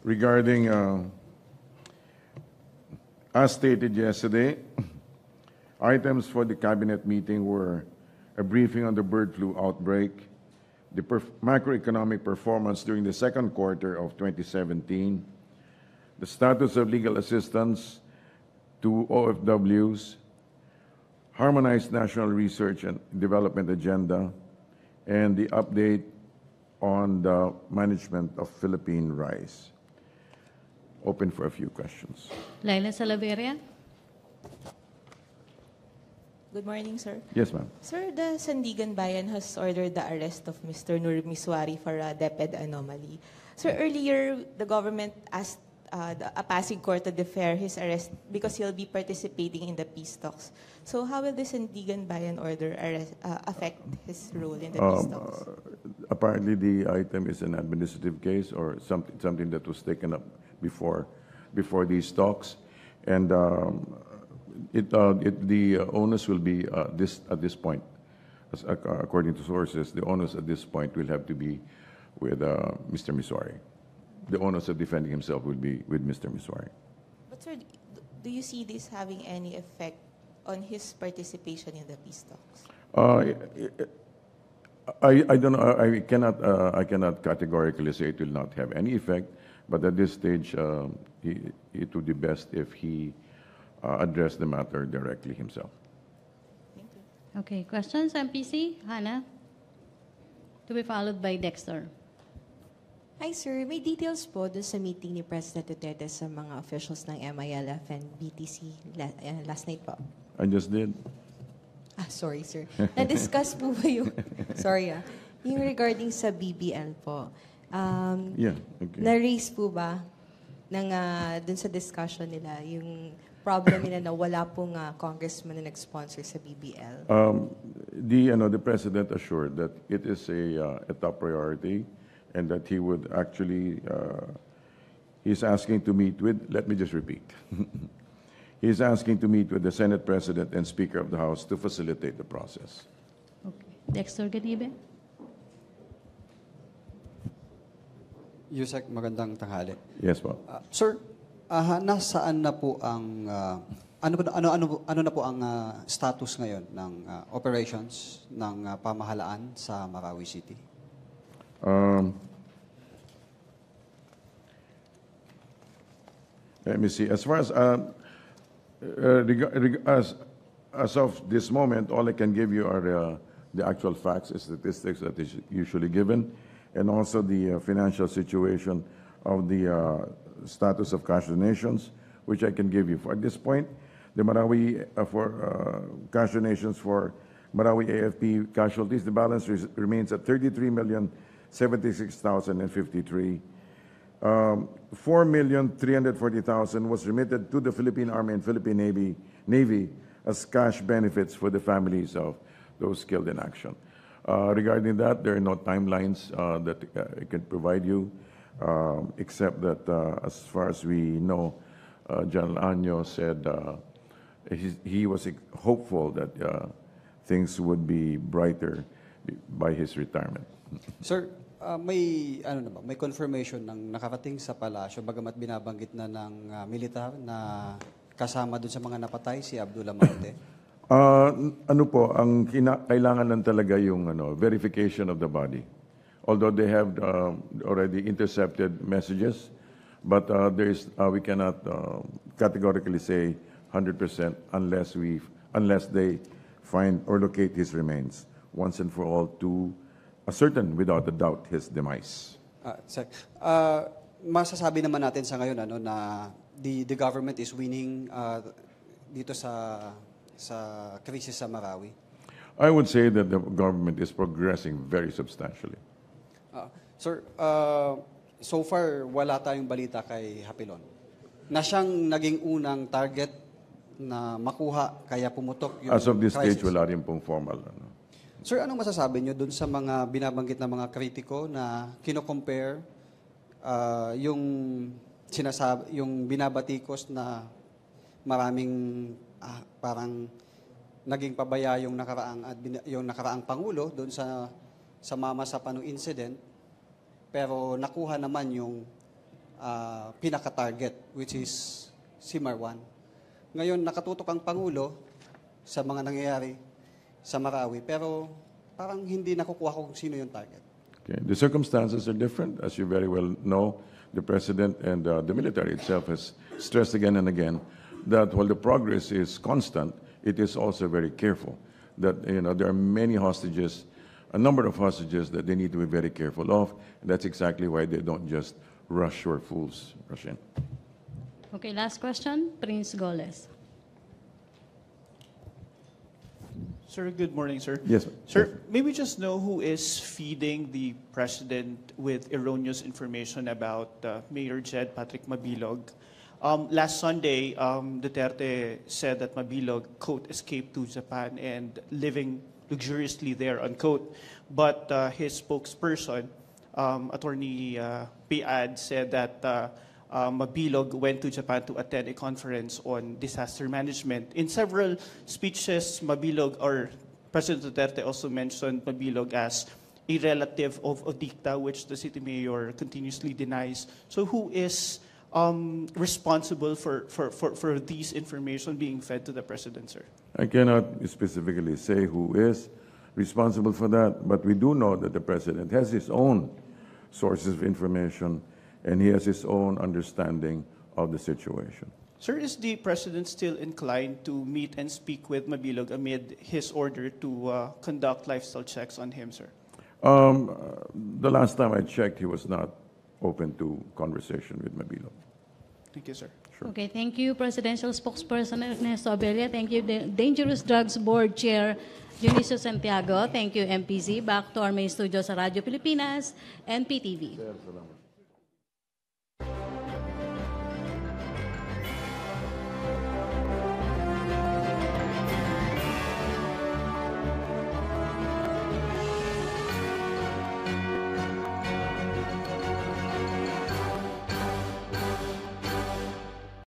Speaker 2: Regarding, as stated yesterday, items for the cabinet meeting were a briefing on the bird flu outbreak, the macroeconomic performance during the second quarter of 2017, the status of legal assistance to OFWs, harmonized national research and development agenda, and the update on the management of Philippine rice. Open for a few questions.
Speaker 1: Laila Salaveria.
Speaker 11: Good morning, sir.
Speaker 2: Yes, ma'am.
Speaker 11: Sir, the Sandigan Bayan has ordered the arrest of Mr. Nur Miswari for a DepEd anomaly. Sir, earlier, the government asked a passing court to defer his arrest because he'll be participating in the peace talks. So how will this Sandigan Bayan order affect his role in the peace talks?
Speaker 2: Apparently, the item is an administrative case or something that was taken up before these talks, and the onus will be at this point. According to sources, the onus at this point will have to be with Mr. Miswari. The onus of defending himself will be with Mr. Miswari.
Speaker 11: But sir, do you see this having any effect on his participation in the peace talks?
Speaker 2: I don't know. I cannot categorically say it will not have any effect, but at this stage, it would be best if he addressed the matter directly himself.
Speaker 11: Thank you.
Speaker 1: Okay, questions, MPC? Hannah? To be followed by Dexter.
Speaker 7: Hi sir, may details po dun sa meeting ni President Duterte sa mga officials ng MILF and BTC last night po?
Speaker 2: I just did.
Speaker 7: Sorry sir. Na-discuss po ba yung, yung regarding sa BBL po?
Speaker 2: Yeah, okay.
Speaker 7: Na-raise po ba dun sa discussion nila yung problem nila na wala pong congressman na nag-sponsor sa BBL?
Speaker 2: The president assured that it is a top priority, and that he would actually, he's asking to meet with, let me just repeat. He's asking to meet with the Senate President and Speaker of the House to facilitate the process.
Speaker 1: Okay. Dexter Ganibe?
Speaker 12: Yusek, magandang tanghali.
Speaker 2: Yes, po.
Speaker 12: Sir, nasaan na po ang ano na po ang status ngayon ng operations ng pamahalaan sa Marawi City?
Speaker 2: Let me see. As far as as of this moment, all I can give you are the actual facts and statistics that is usually given, and also the financial situation of the status of cash donations, which I can give you. For at this point, the Marawi for cash donations for Marawi AFP casualties, the balance remains at 33,076,053. 4,340,000 was remitted to the Philippine Army and Philippine Navy as cash benefits for the families of those killed in action. Regarding that, there are no timelines that I can provide you, except that as far as we know, General Año said he was hopeful that things would be brighter by his retirement.
Speaker 12: Sir, may may confirmation ng nakarating sa palasyo bagamat binabanggit na ng militar na kasama dun sa mga napatay si Abdullah Marte?
Speaker 2: Ang kailangan lang talaga yung verification of the body. Although they have already intercepted messages, but we cannot categorically say 100% unless they find or locate his remains once and for all to ascertain without a doubt his demise.
Speaker 12: Sir, masasabi naman natin sa ngayon na the government is winning dito sa krisis sa Marawi.
Speaker 2: I would say that the government is progressing very substantially.
Speaker 12: Sir, so far wala tayong balita kay Hapilon na siyang naging unang target na makuha kaya pumutok yung
Speaker 2: As of this
Speaker 12: crisis.
Speaker 2: stage, wala rin pong formal.
Speaker 12: Sir, anong masasabi niyo dun sa mga binabanggit na mga kritiko na kino-compare yung binabatikos na maraming parang naging pabaya yung nakaraang pangulo doon sa Mama sa Pano incident, pero nakuha naman yung pinaka-target, which is si Marwan. Ngayon, nakatutok ang Pangulo sa mga nangyayari sa Marawi, pero parang hindi nakukuha kung sino yung target.
Speaker 2: Okay. The circumstances are different. As you very well know, the President and the military itself has stressed again and again that while the progress is constant, it is also very careful. That there are many hostages, a number of hostages that they need to be very careful of. And that's exactly why they don't just rush or rush in.
Speaker 1: Okay, last question, Prince Goles.
Speaker 13: Sir, good morning, sir.
Speaker 2: Yes,
Speaker 13: Sir, may we just know who is feeding the president with erroneous information about Mayor Jed Patrick Mabilog? Last Sunday, Duterte said that Mabilog, quote, escaped to Japan and living luxuriously there, unquote. But his spokesperson, Attorney Piad, said that Mabilog went to Japan to attend a conference on disaster management. In several speeches, Mabilog, or President Duterte also mentioned Mabilog as a relative of Odicta, which the city mayor continuously denies. So who is responsible for these information being fed to the president, sir?
Speaker 2: I cannot specifically say who is responsible for that, but we do know that the president has his own sources of information and he has his own understanding of the situation.
Speaker 13: Sir, is the president still inclined to meet and speak with Mabilog amid his order to conduct lifestyle checks on him, sir?
Speaker 2: The last time I checked, he was not open to conversation with Mabilog.
Speaker 13: Thank you, sir.
Speaker 2: Sure.
Speaker 1: Okay, thank you, Presidential Spokesperson Ernesto Abella. Thank you, Dangerous Drugs Board Chair Dionisio Santiago. Thank you, MPZ. Back to our main studio sa Radyo Pilipinas and PTV.
Speaker 2: Sir, salamat.